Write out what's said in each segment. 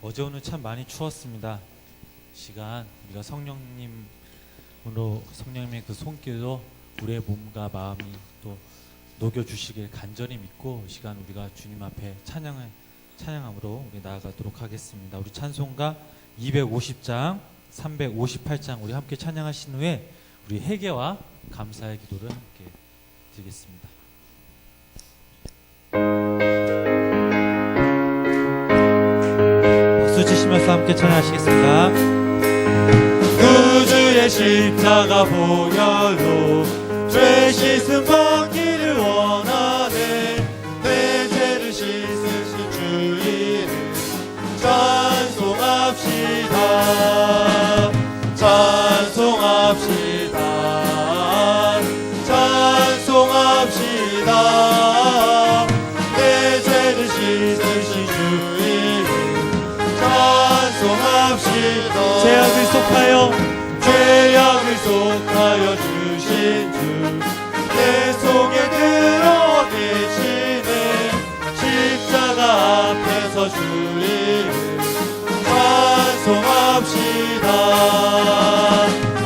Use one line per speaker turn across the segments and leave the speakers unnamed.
어제 오늘 참 많이 추웠습니다. 시간 우리가 성령님으로 성령님의 그 손길로 우리의 몸과 마음이 또 녹여주시길 간절히 믿고 이 시간 우리가 주님 앞에 찬양함으로 우리 나아가도록 하겠습니다. 우리 찬송가 250장 358장 우리 함께 찬양하신 후에 우리 회개와 감사의 기도를 함께 드리겠습니다. 박수 치시면서 함께 찬양하시겠습니다.
구주의 십자가 보혈로 죄 씻음 받기를 원하네. 내 죄를 씻으신 주 이름 찬송합시다. 찬송합시다. 찬송합시다. 내 죄를 씻으신 주 이름 찬송합시다. 죄악을 속하여 주신 주 내 속에 들어와 계시네. 십자가 앞에서 주 이름 찬송합시다.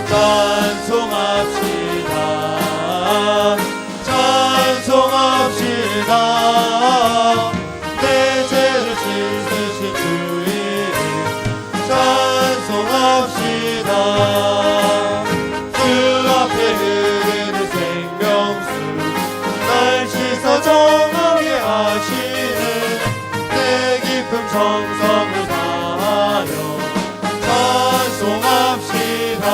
찬송합시다. 찬송합시다. 내 죄를 씻으신 주 이름 찬송합시다. 주 앞에 흐르는 생명수 날 씻어 정하게 하시네. 내 깊은 정성을 다하여 찬송합시다.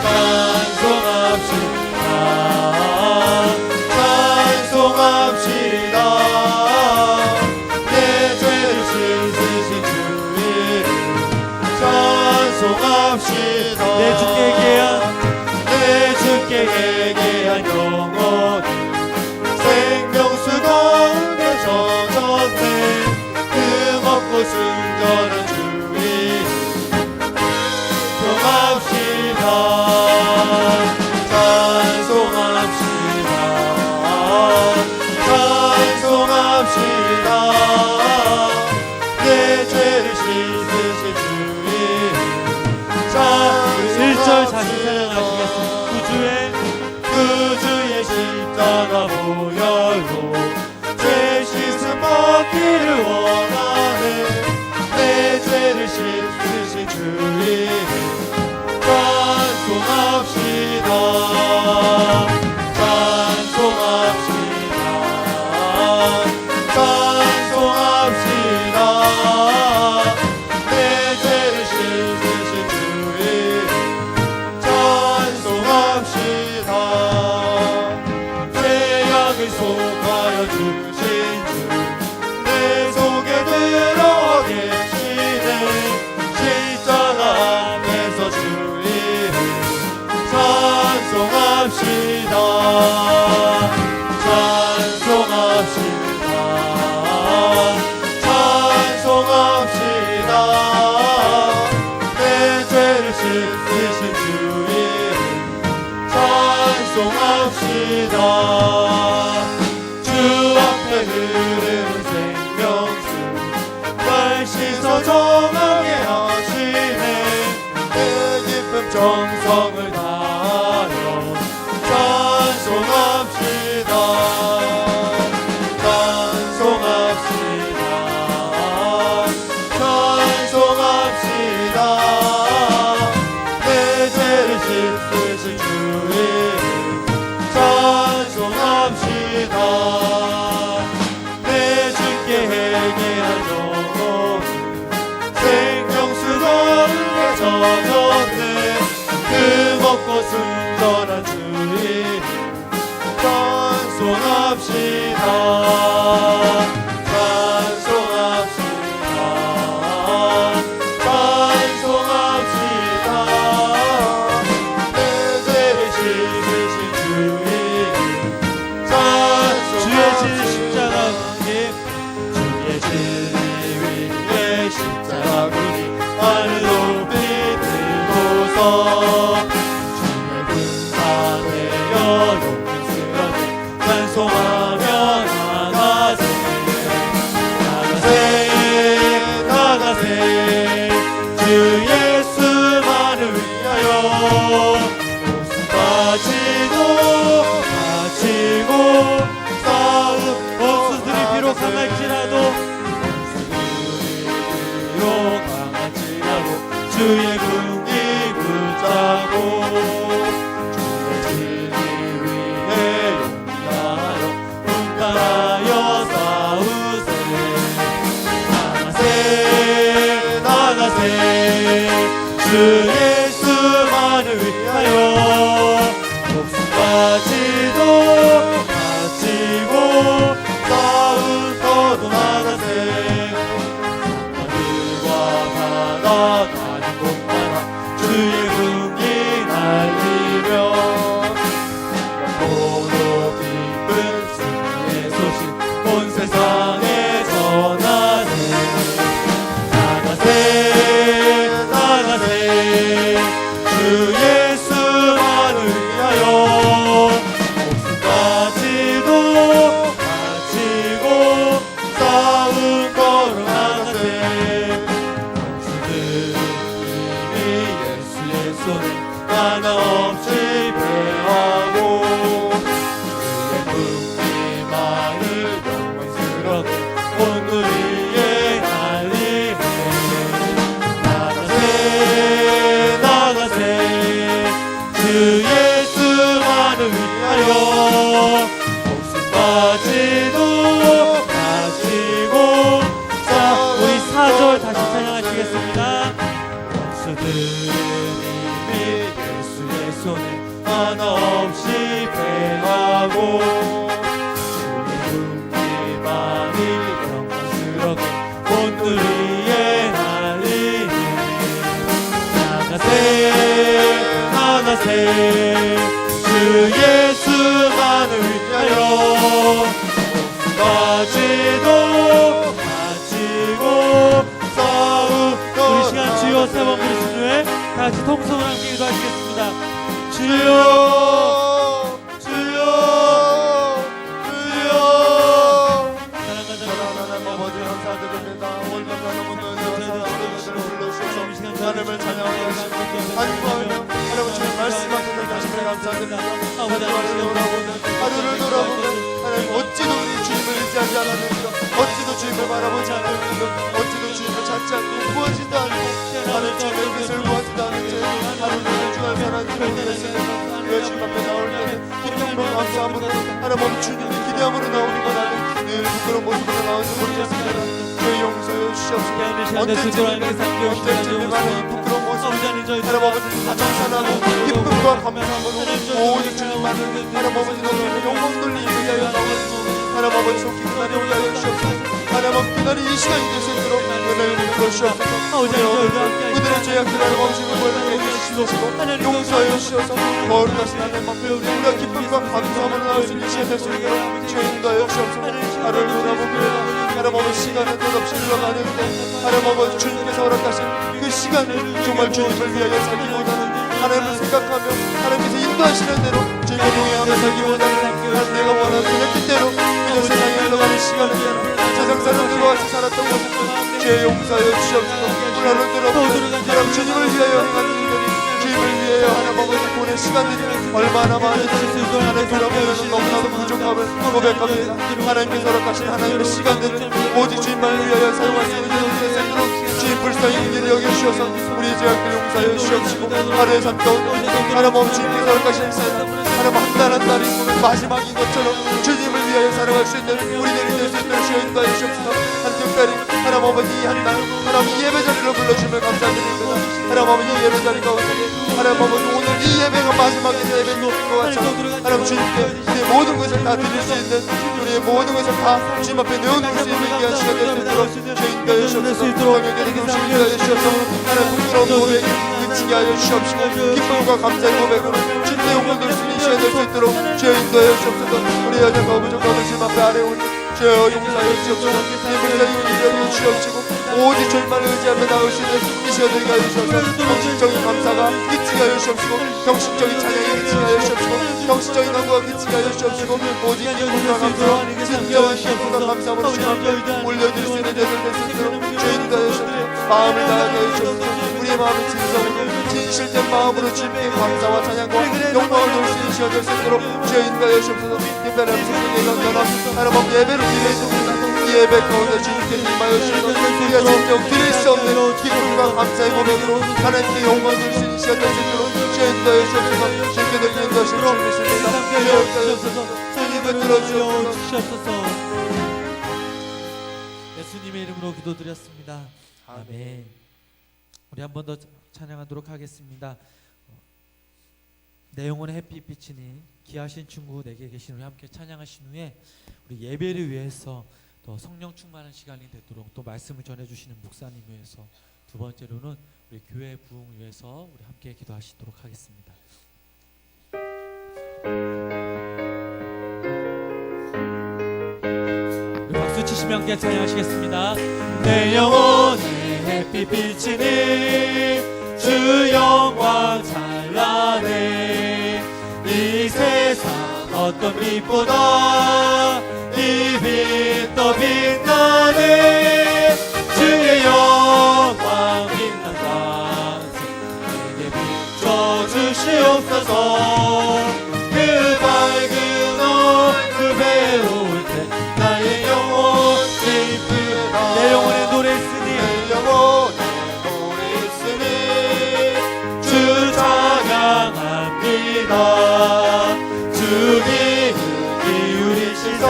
찬송합시다. 찬송합시다. 내 죄를 씻으신 주 이름 찬송합시다.
내 주께
회개한 영혼이 생명수 가운데 젖었네. 그 먹고 순전한 주 이름 찬송합시다. 찬송합시다. 찬송합시다. 내 죄를 씻으신 주 이름
1절 다시 찬양하시겠습니다.
구주의 십자가 보혈로 죄 씻음 받기를 원하네. 내 죄를 씻으신 주 이름 찬송합시다. 찬송합시다. 찬송합시다. 내 죄를 씻으신 주 이름 찬송합시다. 죄악을 속하여 주신 주 내 속에 들어와 계시네. 십자가 앞에서 주 이름 찬송합시다. 찬송합시다. 찬송합시다. 내 죄를 씻으신 주 이름 찬송합시다. 주 앞에 흐르는 생명수 날 씻어 정하게 하시네. 내 깊은 정성을 다하여 찬송합시다. 찬송합시다. 찬송합시다. 내 죄를 씻으신 주 이름 찬송합시다. 내 주께 회개한 영혼 생명수 가운데 젖었네. 그 먹고 순전한 주 이름 찬송합시다. 찬송합시다. 찬송합시다. 내 죄를 씻으신 주 이름
주의 진 십자가 위에
주의 진 위에 십자가 군이 하늘 높이 들고서 주의 군사 되어 용맹스럽게 찬송하며 나가세. 나가세 주의 궁이 붙잡고 주의 진리 위에 용기하여 분단하여 싸우세. 나가세 나가세 주 예수만을 위하여 목숨까지도 바치고 싸우고도 나가세. 하늘과 바다 다른 곳마다 주의 궁이 날리며 영포로 기쁜 승리의 소식 온 세상에 전하세. 나가세 나가세 주 예수만을 위하여 목숨까지도 바치고 싸움 걸어 나가세. 영수들이 예수의 손을 하나 없이 배하고 주의 궁리만을 영광스럽게 온 우리의 날리네. 나가세 나가세 주 예수만을 위하여 목숨까지도 가지고. 자, 우리 4절 다시 찬양하시겠습니다. 영수들이 예수의 손에 하나 없이 배하고 주의 궁리만을 영광스럽게 온 우리의 날이네. 나가세 나가세 주 예수만을 위하여 목숨까지도 가지고 싸우. 우리 시간 주여 세 번 부르신 후에 다같이 통성을 함께 기도하시겠습니다. 주여 주여 주여. 사랑하는 아버지 감사드립니다. 오늘도 너무 불러주셔서 하나님을 찬양하여 하시고 안구하며 하나님 주의 말씀하시는 다시금 감사드립니다. 하루를 돌아보면 하나님 어찌도 우리 주님을 의지하지 않았는가, 어찌도 주님을 바라보지 않았는가, 어찌도 주님을 찾지 않고 구하지도 않고 하나님 주님의 뜻을 구하지도 않은 채 하루를 주할 하나님을 위해서 우리가 주님 앞에 나올 때는 기쁨으로 감사함으로 하나님 주님의 기대함으로 나오는 것 아닌 늘 부끄러운 모습으로 나오지 못했습니다. 저희 용서해 주시옵소서. 언제쯤 많은 이 부끄러운 모습 하나님 아버지 다 청산하고 기쁨과 감사함으로 오직 주님만을 하나님 아버지 너희의 영광 돌리기 위하여 나오는 하나님 아버지 속히 그날이 오게 하여 주시옵소서. 하나님 아버지 그날이 이 시간이 될 수 있도록 은혜를 베풀어 주시옵소서. 그들의 죄악들 하나님 아버지 벌받게 해주시옵소서. 용서해 주시옵소서. 거룩하신 하나님 앞에 우리가 기쁨과 감사함으로 나올 수 있는 시간 될 수 있도록 죄 인도하여 주시옵소서. 하루를 돌아보며 하나님 아버지 시간은 끝없이 흘러가는데 하나님 아버지 주님께서 허락하신 그 시간을 정말 주님을 위하여 살기보다는 하나님을 생각하며 하나님께서 인도하시는 대로 주님과 동행하며 살기보다는 내가 원하는 그의 뜻대로 그저 세상에 흘러가는 시간을 세상 사람들과 같이 살았던 것을 죄 용서하여 주시옵소서. 오늘 하루 들어보면 하나님 주님을 위하여 행하는 일들이 주님을 위하여 하나님 아버지 보낸 시간들이 얼마나 많은지 하나님 돌아보면 너무나도 부족함을 고백합니다. 하나님께서 허락하신 하나님의 시간들을 오직 주님만을 위하여 사용할 수 있는 세상으로 주님 불쌍히 일을 여겨주셔서 우리의 죄악들 용서하여 주시옵시고 하루의 삶 가운데 하나님 아버지 주님께서 허락하신 삶 하나님 한 달 한 달이 마지막인 것처럼 주님을 위하여 살아갈 수 있는 우리들이 될 수 있도록 주여 인도하여 주옵소서. 한 특별히 하나님 아버지 이 한 달 하나님 이 예배 자리로 불러주시면 감사드립니다. 하나님 아버지 이 예배 자리 가운데 하나님 아버지 오늘 이 예배가 마지막 예배인 것 같처럼 하나님 주님께 우리의 모든 것을 다 드릴 수 있는 우리의 모든 것을 다 주님 앞에 내어놓을 수 있는 귀한 시간 될 수 있도록 주여 인도하여 주옵소서. 성령의 능력을 인도하여 주옵소서. 하나님 부끄러운 고백 그치게 하여 주옵시고 기쁨과 감사의 고백으로 주님의 영광 돌 수 있는 시간 될 수 있도록 주여 인도하여 주옵소서. 우리 여자가 부족하고 주님 앞에 아래 올리 주여 용서하여 주옵소서. 님을 위하여 주옵시고 오직 주님만을 의지하며 나올 수 있는 이 시간 되게 하여 주옵소서. 정신적인 감사가 그치게 하여 주옵시고 정신적인 찬양이 그치게 하여 주옵시고 정신적인 간구가 그치게 하여 주옵시고 오직 기쁨과 감사와 진정한 기쁨과 감사함으로 주님 앞에 올려드릴 수 있는 예들 될 수 있도록 주여 인도하여 주옵소서. 마음을 다하게 하여 주옵소서. 우리의 마음을 진성으로 진실된 마음으로 주님께 감사와 찬양과 영광을 돌릴 수 있는 시간 될 수 있도록 주여 인도하여 주옵소서. 특별한 생명의 건전함 하나님 예배를 드리겠습니다. 이 예배 가운데 주님께 임하여 주시고 우리가 진정 드릴 수 없는 기쁨과 감사의 고백으로 하나님께 영광 돌리시는 시간 되시도록 주인도의 주옵소서. 주님께 드리는 것을 주옵소서. 주님을 들어주옵소서.
예수님의 이름으로 기도드렸습니다. 아멘. 우리 한 번 더 찬양하도록 하겠습니다. 내 영혼의 햇빛이니 귀하신 친구 내게 계신 우리 함께 찬양하신 후에 우리 예배를 위해서 또 성령 충만한 시간이 되도록 또 말씀을 전해주시는 목사님 위해서 두 번째로는 우리 교회 부흥 위해서 우리 함께 기도하시도록 하겠습니다. 우리 박수 치시며 함께 찬양하시겠습니다. 내 영혼의 햇빛 비치니 주 영광 찬란해. 이 세상 어떤 빛보다 이 빛 더 빛나네. 주의 영광 빛난 광생 내게 비춰주시옵소서. 그 밝은 얼굴 배울 때 나의 영혼이 이쁘다. 내 영혼의 노래 있으니
내 영혼의 노래 있으니
주 찬양합니다. 주 기름 기울이시사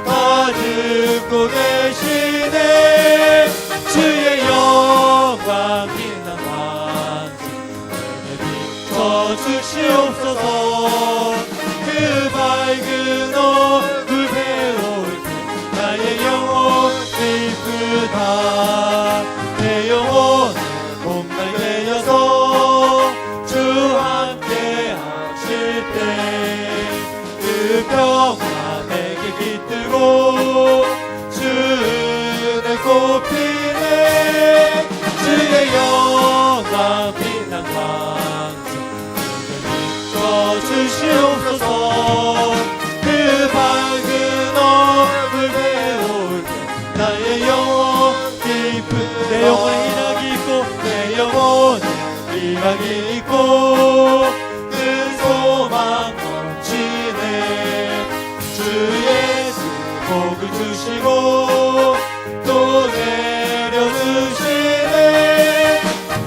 다 듣고 계시네. 주의 영광 빛난 광생 내게 비춰주시옵소서. 그 밝은 얼굴 배울 때 나의 영혼이 이쁘다. 내 영혼의 봄날개 여서 주 함께 하실 때 그 평화 내게 깃들고 주의 꽃피네. 주의 영광 빛난 광생 내게 비춰주시옵소서. 그 밝은 얼굴 배울 때 나의 영혼이 이쁜 내 영혼에 희락이 있고 내 영혼에 희락이 있고 큰 소망 넘치네. 주 예수 복을 주시고 또 내려주시네.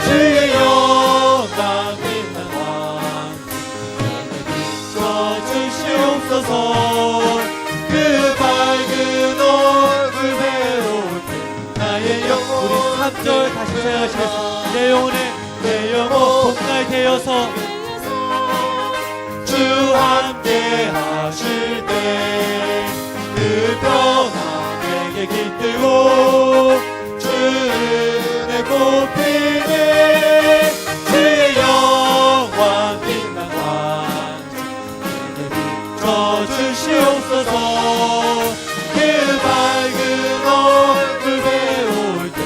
주의 영광 빛난 광생 내게 비춰주시옵소서. 그 밝은 얼굴 배울 때 나의 영혼 우리 3절 다시 생각하시겠습니다. 내 영혼 봄날 되어서 주 함께 하실 때 그 평화 내게 깃들고 주의 꽃피네. 주의 영광 빛난 광생 내게 비춰주시옵소서. 그 밝은 얼굴 배울 때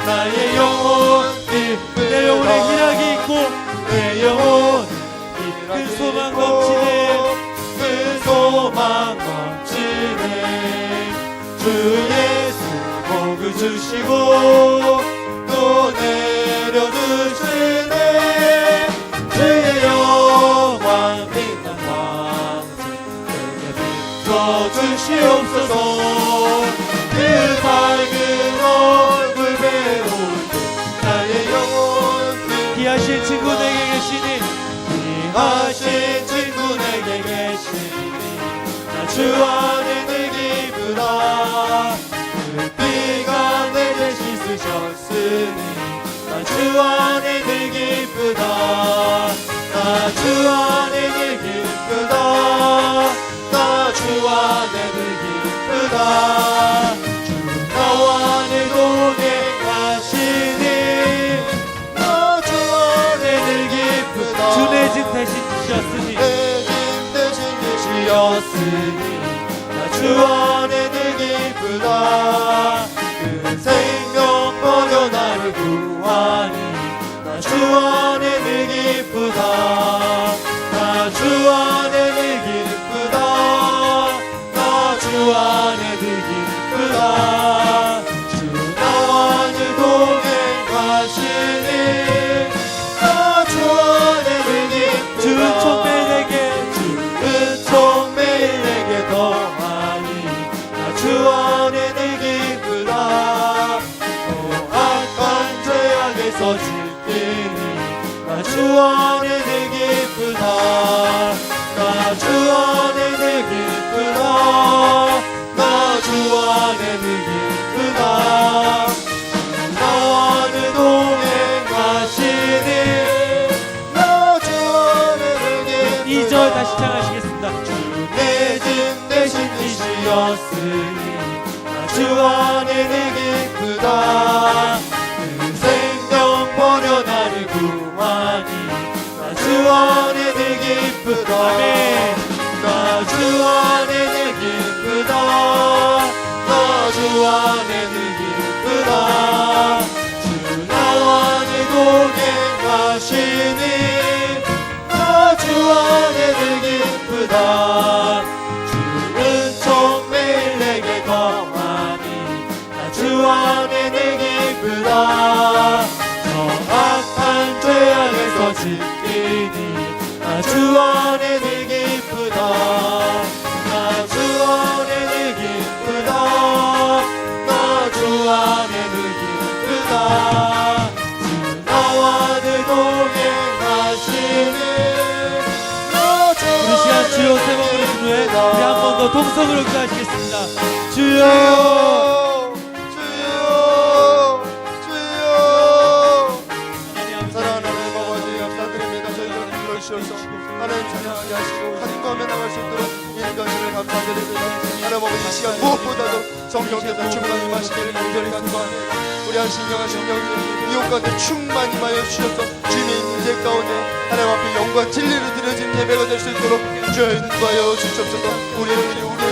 나의 영혼이 내 영혼에 희락이 있고 내 영혼에 큰 소망 넘치네. 큰 소망 넘치네. 주 예수 복을 주시고 또 내려주시네. 주의 영광 빛난 광생 내게 비춰주시옵소서. 그 밝은 얼굴 배울 때 나의 영혼 귀하신 친구 내게 계시니 귀하신 친구 내게 계시니 나 주 안에 늘 기쁘다. 그 피가 내게 씻으셨으니 나 주 안에 늘 기쁘다. 나 주 안에 늘 기쁘다. 나 주 안에 늘 기쁘다. 주 나와 늘 동행하시니 나 주 안에 늘 기쁘다. 주 내 집 대신 주셨으니 내 집 대신 주셨으니 나 주 안에 늘 기쁘다. 그 생명 버려 나를 구하니 나 주 안에 늘 기쁘다. 나 주 안에 늘 기쁘다. 나 주 안에 늘 기쁘다. 주 나와 늘 동행하시니 나 주 안에 늘 기쁘다. 주는 총매일 내게 더하니 나 주 안에 늘 기쁘다.
주 안에 늘 기쁘다 나 주 안에 늘 기쁘다 나 주 안에 늘 기쁘다 나와 늘 동행하시니 나 주 안에 늘 기쁘다
2절 다시 찬양하시겠습니다.
내 진 대신 이시였으니 나 주 안에 늘 기쁘다 그 생명 버려 나를 구하니 나 주 안에 늘 기쁘다 나 주 안에 늘 기쁘다 나 주 안에 늘 기쁘다 주 나와 늘 동행하시니 나 주 안에 늘 기쁘다 주는 총 매일 내게 더하니 나 주 안에 늘 기쁘다 저 악한 죄악에서 지키니 나 주 안에 늘 기쁘다 나 주 안에 늘 기쁘다 나 주 안에 늘 기쁘다 주 나와 늘 동행하시니 나 주
우리 시간 주여 세 번 부르신 후에 우리 한 번 더 동성으로 기도하시겠습니다. 주여
사랑하는 하나님 아버지 감사드립니다. 저희를 불러주셔서 하나님 찬양하게 하시고 한꺼번에 나갈 수 있도록 인도하시를 감사드립니다. 하나님 아버지 이 시간 무엇보다도 성령께서 충만히 임하시기를 간절히 간구합니다. 우리 한 신령한 성령님 이웃 가운데 충만히 임하여 주셔서 주님의 인재 가운데 하나님 앞에 영광 진리를 드려진 예배가 될 수 있도록 주여 인도하여 주옵소서. 우리의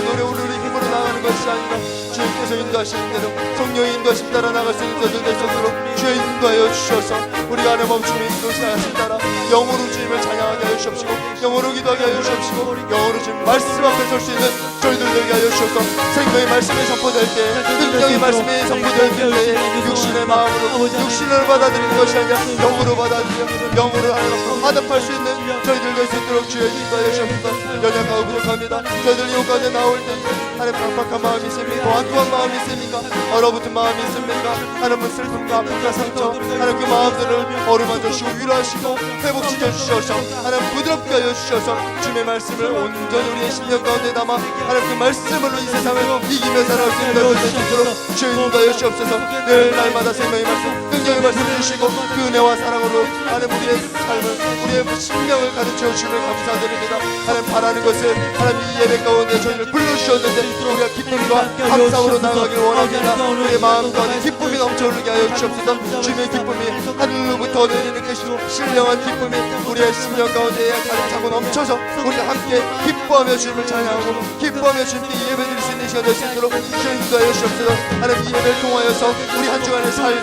노래 우리의 힘으로 나가는 것이 아니라 주님께서 인도하시는 대로 성령의 인도하심 따라 나갈 수 있는 저들 될 수 있도록 주여 인도하여 주셔서 우리가 하나님 주님의 인도하심 따라 영으로 주님을 찬양하게 하여 주옵시고 영으로 기도하게 하여 주옵시고 영으로 주님 말씀 앞에 설 수 있는 저희들 되게 하여 주셔서 생명의 말씀이 선포될 때 능력의 말씀이 선포될 때 육신의 마음으로 육신을 받아들이는 것이 아니라 영으로 받아들여 영으로 하나님 화답할 수 있는 저희들 될 수 있도록 주여 인도하여 주옵소서. 연약하고 부족합니다. 저희들 이 가운데 나올 때 하나님 팍팍한 마음이 있습니까? 완두한 마음이 있습니까? 얼어붙은 마음이 있습니까? 하나님은 슬픔과 아픔과 상처 하나님 그 마음들을 어루만져 주시고 위로하시고 회복시켜 주셔서 하나님 부드럽게 하여 주셔서 주님의 말씀을 온전히 우리의 심령 가운데 담아 하나님 그 말씀으로 이 세상을 이기며 살아갈 수 있는 될 수 있도록 주여 인도하여 주옵소서. 늘 날마다 생명의 말씀 긍정의 말씀을 주시고 그 은혜와 사랑으로 하나님 우리의 삶을 우리의 심령을 가르쳐 주시면 감사드립니다. 하나님 바라는 것은 하나님 이 예배 가운데 저희를 불러주셨는데 우리가 기쁨과 감사로 나아가길 원합니다. 우리의 마음 가운데 기쁨이 넘쳐흐르게 하여 주옵소서. 주님의 기쁨이 하늘로부터 내리는 그 신령한 기쁨이 우리의 심령 가운데 가득 차고 넘쳐서 우리가 함께 기뻐하며 주님을 찬양하고 기뻐하며 주님께 예배드릴 수 있는 시간 될 수 있도록 주여 인도하여 주옵소서. 하나님 이 예배를 통하여서 우리 한 주간의 삶이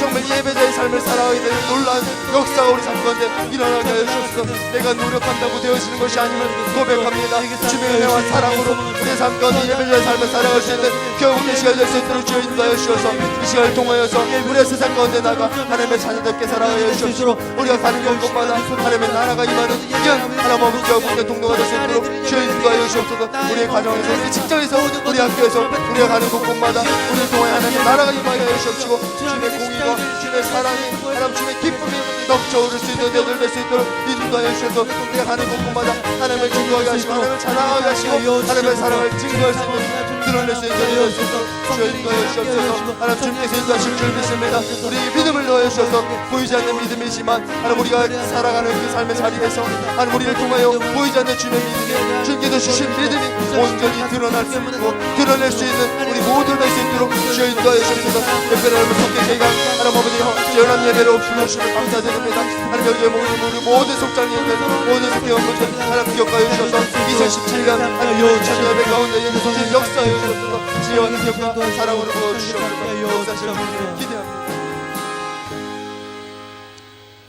정말 예배자의 삶을 살아가게 되는 놀라운 역사가 우리 삶 가운데 일어나게 하여 주옵소서. 내가 노력한다고 되어지는 것이 아님을 고백합니다. 주님의 은혜와 사랑으로 우리의 삶 가운데 예배자의 삶을 살아갈 수 있는 겨우의 시간이 될 수 있도록 주여 인도하여 주셔서 이 시간을 통하여서 우리의 세상 가운데 나가 하나님의 자녀답게 살아가여 주옵시고 우리가 가는 곳마다 하나님의 나라가 임하는 귀한 하나님 아버지와 복된 동로가 될 수 있도록 주여 인도하여 주옵소서. 우리의 가정에서 우리 직장에서 우리 학교에서 우리가 가는 곳곳마다 우리를 통하여 하나님의 나라가 임하게 하여 주옵시고 주님의 공의와 주님의 사랑이 하나님 주님의 기쁨이 넘쳐오를 수 있는 데들 될 수 있도록 인도하여 주셔서 우리가 가는 곳곳마다 하나님을 증거하게 하시고 하나님을 찬양하게 하시고 하나님의 사랑을 증거할 수 있는 드러낼 수 있는 자리가 있어서 주여 인도하여 주옵소서. 하나님 주님께서 인도하실 줄 믿습니다. 우리에게 믿음을 넣어 주셔서 보이지 않는 믿음이지만 하나님 우리가 살아가는 그 삶의 자리에서 하나님 우리를 통하여 보이지 않는 주님의 믿음이 주님께서 주신 믿음이 온전히 드러날 수 있고 드러낼 수 있는 우리 모두 될 수 있도록 주여 인도하여 주옵소서. 특별히 하나님 속죄 제가 하나님 아버지 연합 예배로 불러주시면 감사드립니다. 하나님 여기에 모인 우리 모든 속장님들 모든 속회원분들 하나님 기억하여 주셔서 2017년 하나님 요천 예배 가운데 주신 역사에 주셔서 지혜와 능력과 사랑으로 부어주시옵소서. 역사하실 주님을 기대합니다.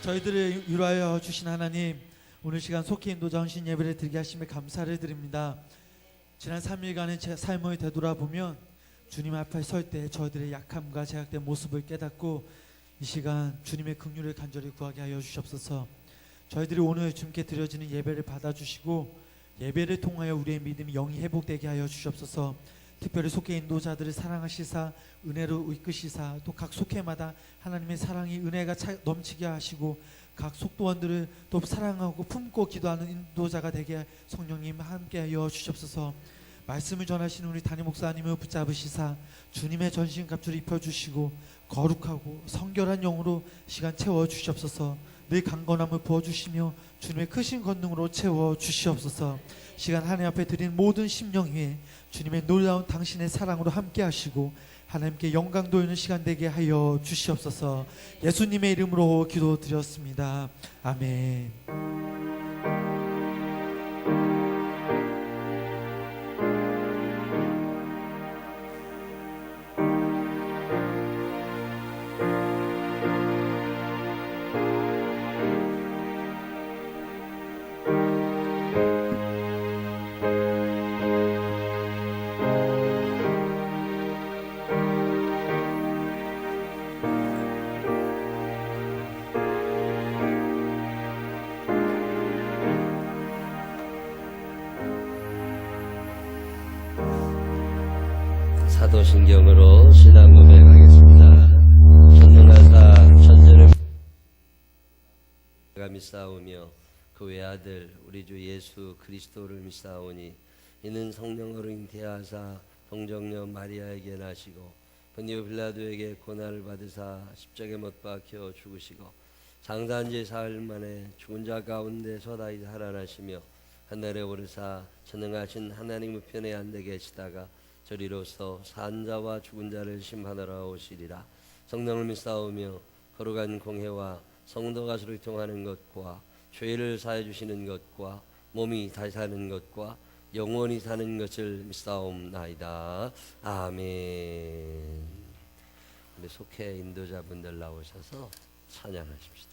저희들을 위로하여 주신 하나님, 오늘 시간 속히 인도자 헌신 예배를 드리게 하심에 감사를 드립니다. 지난 3일간의 제 삶을 되돌아보면 주님 앞에 설 때 저희들의 약함과 제약된 모습을 깨닫고 이 시간 주님의 긍휼을 간절히 구하게 하여 주시옵소서. 저희들이 오늘 주님께 드려지는 예배를 받아주시고 예배를 통하여 우리의 믿음이 영이 회복되게 하여 주시옵소서. 특별히 속해 인도자들을 사랑하시사 은혜로 이끄시사 또 각 속해마다 하나님의 사랑이 은혜가 넘치게 하시고 각 속도원들을 또 사랑하고 품고 기도하는 인도자가 되게 성령님 함께하여 주시옵소서. 말씀을 전하시는 우리 담임 목사님을 붙잡으시사 주님의 전신갑주를 입혀주시고 거룩하고 성결한 영으로 시간 채워 주시옵소서. 늘 강건함을 부어주시며 주님의 크신 권능으로 채워 주시옵소서. 시간 하나님 앞에 드린 모든 심령 위에 주님의 놀라운 당신의 사랑으로 함께 하시고 하나님께 영광 돌리는 시간 되게 하여 주시옵소서. 예수님의 이름으로 기도드렸습니다. 아멘.
사도신경으로 신앙 고백하겠습니다. 전능하사 천지를 믿사오며 그 외아들 우리 주 예수 그리스도를 믿사오니 이는 성령으로 잉태하사 동정녀 마리아에게 나시고 본디오 빌라도에게 고난을 받으사 십자가에 못 박혀 죽으시고 장사한 지 사흘 만에 죽은 자 가운데서 다시 살아나시며 하늘에 오르사 전능하신 하나님 우편에 앉아 계시다가 저리로서 산 자와 죽은 자를 심판하러 오시리라. 성령을 믿사오며 거룩한 공회와 성도가 서로 통하는 것과 죄를 사해 주시는 것과 몸이 다시 사는 것과 영원히 사는 것을 믿사옵나이다. 아멘. 우리 속해 인도자분들 나오셔서 찬양하십시다.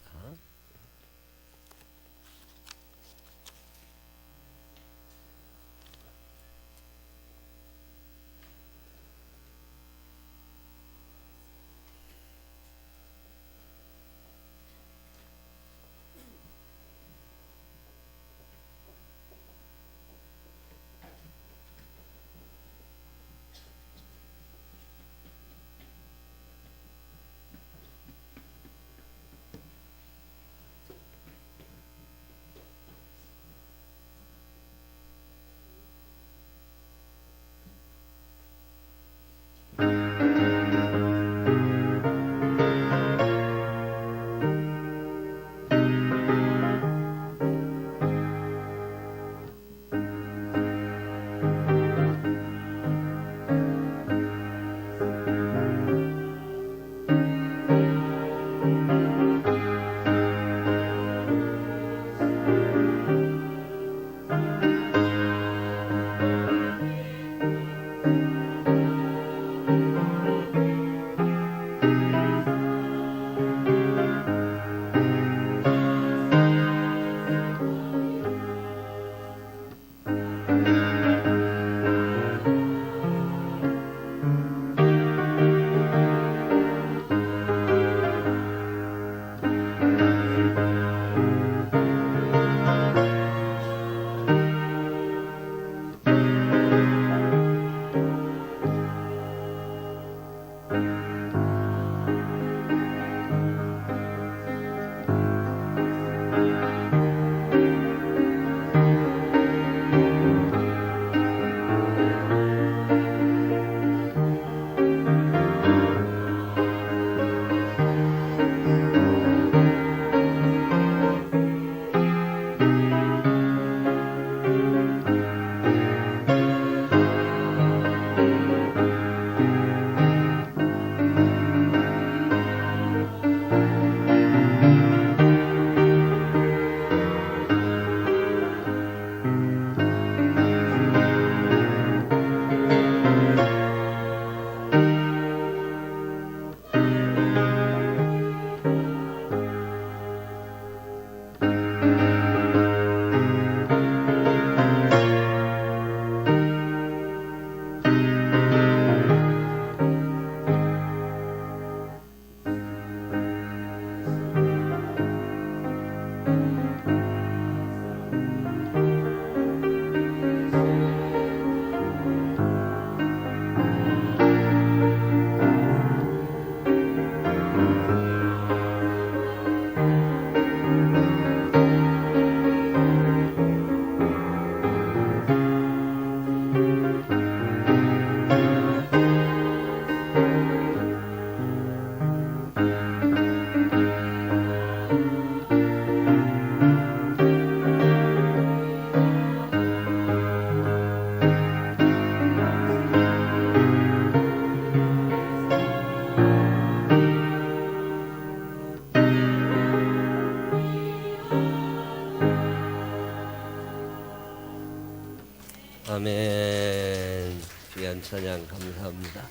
찬양 감사합니다.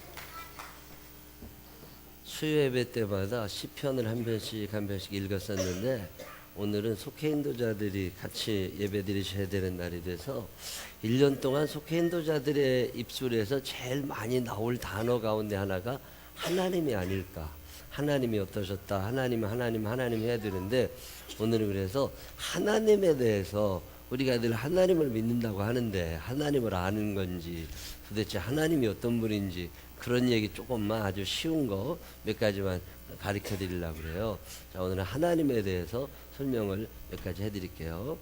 수요 예배 때마다 시편을 한 편씩 읽었었는데 오늘은 속해 인도자들이 같이 예배 드리셔야 되는 날이 돼서 1년 동안 속해 인도자들의 입술에서 제일 많이 나올 단어 가운데 하나가 하나님이 아닐까. 하나님이 어떠셨다. 하나님 해야 되는데 오늘은 그래서 하나님에 대해서 우리가 늘 하나님을 믿는다고 하는데 하나님을 아는 건지 도대체 하나님이 어떤 분인지 그런 얘기 조금만 아주 쉬운 거 몇 가지만 가르쳐 드리려고 그래요. 자, 오늘은 하나님에 대해서 설명을 몇 가지 해드릴게요.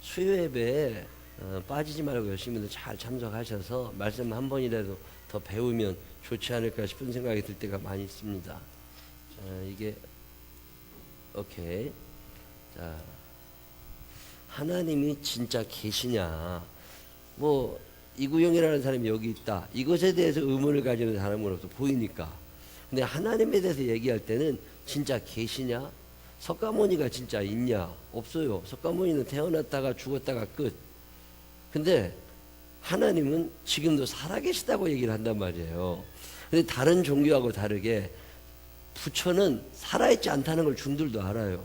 수요 예배에 빠지지 말고 열심히 잘 참석하셔서 말씀 한 번이라도 더 배우면 좋지 않을까 싶은 생각이 들 때가 많이 있습니다. 자, 이게 오케이. 자, 하나님이 진짜 계시냐? 뭐 이구영이라는 사람이 여기 있다. 이것에 대해서 의문을 가지는 사람은 없어 보이니까. 근데 하나님에 대해서 얘기할 때는 진짜 계시냐? 석가모니가 진짜 있냐? 없어요. 석가모니는 태어났다가 죽었다가 끝. 근데 하나님은 지금도 살아계시다고 얘기를 한단 말이에요. 근데 다른 종교하고 다르게 부처는 살아있지 않다는 걸 중들도 알아요.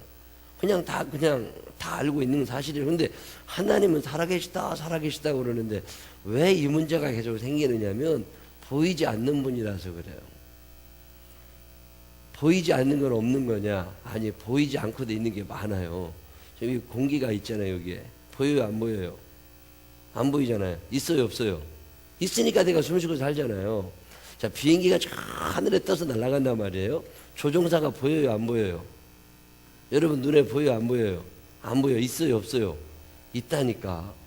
그냥 다 알고 있는 사실이에요. 근데 하나님은 살아계시다 그러는데 왜 이 문제가 계속 생기느냐면 보이지 않는 분이라서 그래요. 보이지 않는 건 없는 거냐? 아니, 보이지 않고도 있는 게 많아요. 여기 공기가 있잖아요. 여기에 보여요, 안 보여요? 안 보이잖아요. 있어요, 없어요? 있으니까 내가 숨 쉬고 살잖아요. 자, 비행기가 저 하늘에 떠서 날아간단 말이에요. 조종사가 보여요, 안 보여요? 여러분 눈에 보여요, 안 보여요? 안 보여. 있어요, 없어요? 있다니까.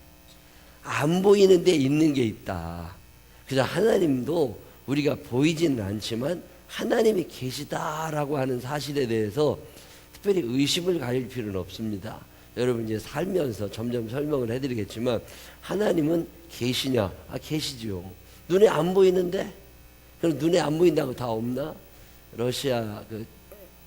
안 보이는데 있는 게 있다. 그래서 하나님도 우리가 보이지는 않지만 하나님이 계시다라고 하는 사실에 대해서 특별히 의심을 가질 필요는 없습니다. 여러분 이제 살면서 점점 설명을 해드리겠지만 하나님은 계시냐? 계시지요. 눈에 안 보이는데? 그럼 눈에 안 보인다고 다 없나? 러시아 그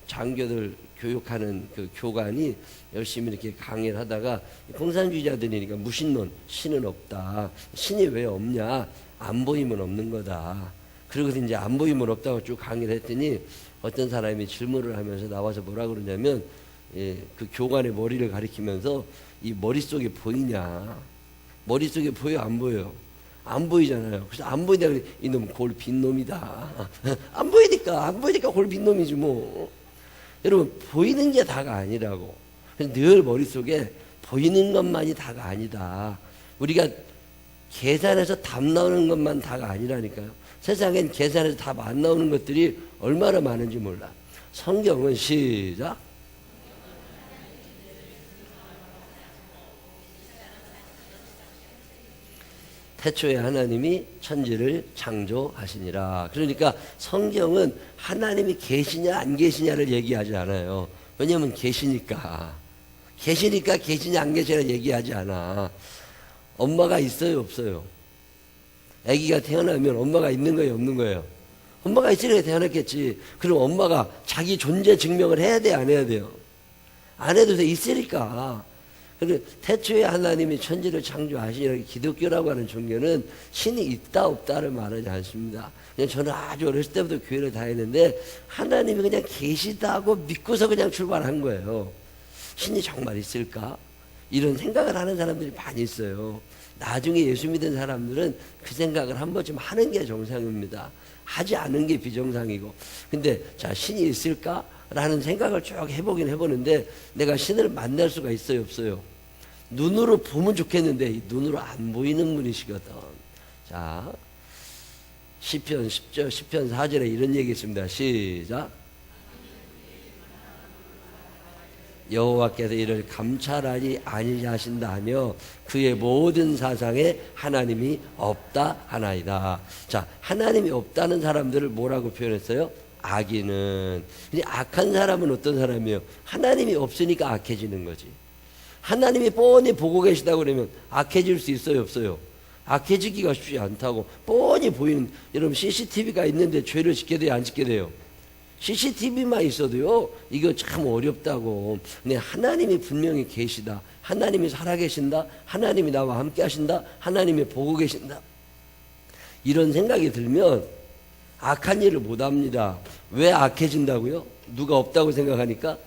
장교들 교육하는 그 교관이 열심히 이렇게 강의를 하다가 공산주의자들이니까 무신론, 신은 없다. 신이 왜 없냐? 안 보이면 없는 거다. 그리고 이제 안 보이면 없다고 쭉 강의를 했더니 어떤 사람이 질문을 하면서 나와서 뭐라 그러냐면 그 교관의 머리를 가리키면서 이 머릿속에 보이냐? 머릿속에 보여, 안 보여요? 안 보이잖아요. 그래서 안 보인다 그래. 이놈 골 빈 놈이다. 안 보이니까 골 빈 놈이지 뭐. 여러분 보이는 게 다가 아니라고. 늘 머릿속에 보이는 것만이 다가 아니다. 우리가 계산해서 답 나오는 것만 다가 아니라니까요. 세상엔 계산해서 답 안 나오는 것들이 얼마나 많은지 몰라. 성경은 시작. 태초에 하나님이 천지를 창조하시니라. 그러니까 성경은 하나님이 계시냐 안 계시냐를 얘기하지 않아요. 왜냐하면 계시니까 계시냐 안 계시냐를 얘기하지 않아. 엄마가 있어요, 없어요? 아기가 태어나면 엄마가 있는 거예요, 없는 거예요? 엄마가 있으니까 태어났겠지. 그럼 엄마가 자기 존재 증명을 해야 돼, 안 해야 돼요? 안 해도 돼, 있으니까. 그리고 태초에 하나님이 천지를 창조하시니, 기독교라고 하는 종교는 신이 있다 없다를 말하지 않습니다. 그냥 저는 아주 어렸을 때부터 교회를 다녔는데 하나님이 그냥 계시다고 믿고서 그냥 출발한 거예요. 신이 정말 있을까? 이런 생각을 하는 사람들이 많이 있어요. 나중에 예수 믿은 사람들은 그 생각을 한 번쯤 하는 게 정상입니다. 하지 않은 게 비정상이고. 근데 자, 신이 있을까? 라는 생각을 쭉 해보는데 내가 신을 만날 수가 있어요, 없어요? 눈으로 보면 좋겠는데 눈으로 안 보이는 분이시거든. 자, 시편 10절, 시편 4절에 이런 얘기 있습니다. 시작. 여호와께서 이를 감찰하지 아니하신다며 그의 모든 사상에 하나님이 없다 하나이다. 자, 하나님이 없다는 사람들을 뭐라고 표현했어요? 악인은. 근데 악한 사람은 어떤 사람이에요? 하나님이 없으니까 악해지는 거지. 하나님이 뻔히 보고 계시다고 그러면 악해질 수 있어요, 없어요? 악해지기가 쉽지 않다고. 뻔히 보이는. 여러분 CCTV가 있는데 죄를 짓게 돼요, 안 짓게 돼요? CCTV만 있어도요, 이거 참 어렵다고. 근데 하나님이 분명히 계시다. 하나님이 살아계신다. 하나님이 나와 함께 하신다. 하나님이 보고 계신다. 이런 생각이 들면 악한 일을 못합니다. 왜 악해진다고요? 누가 없다고 생각하니까?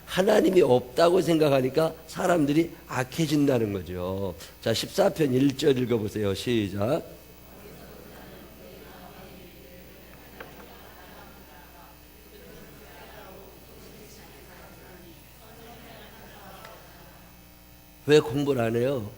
하나님이 없다고 생각하니까 사람들이 악해진다는 거죠. 자, 14편 1절 읽어보세요. 시작. 왜 공부를 안 해요?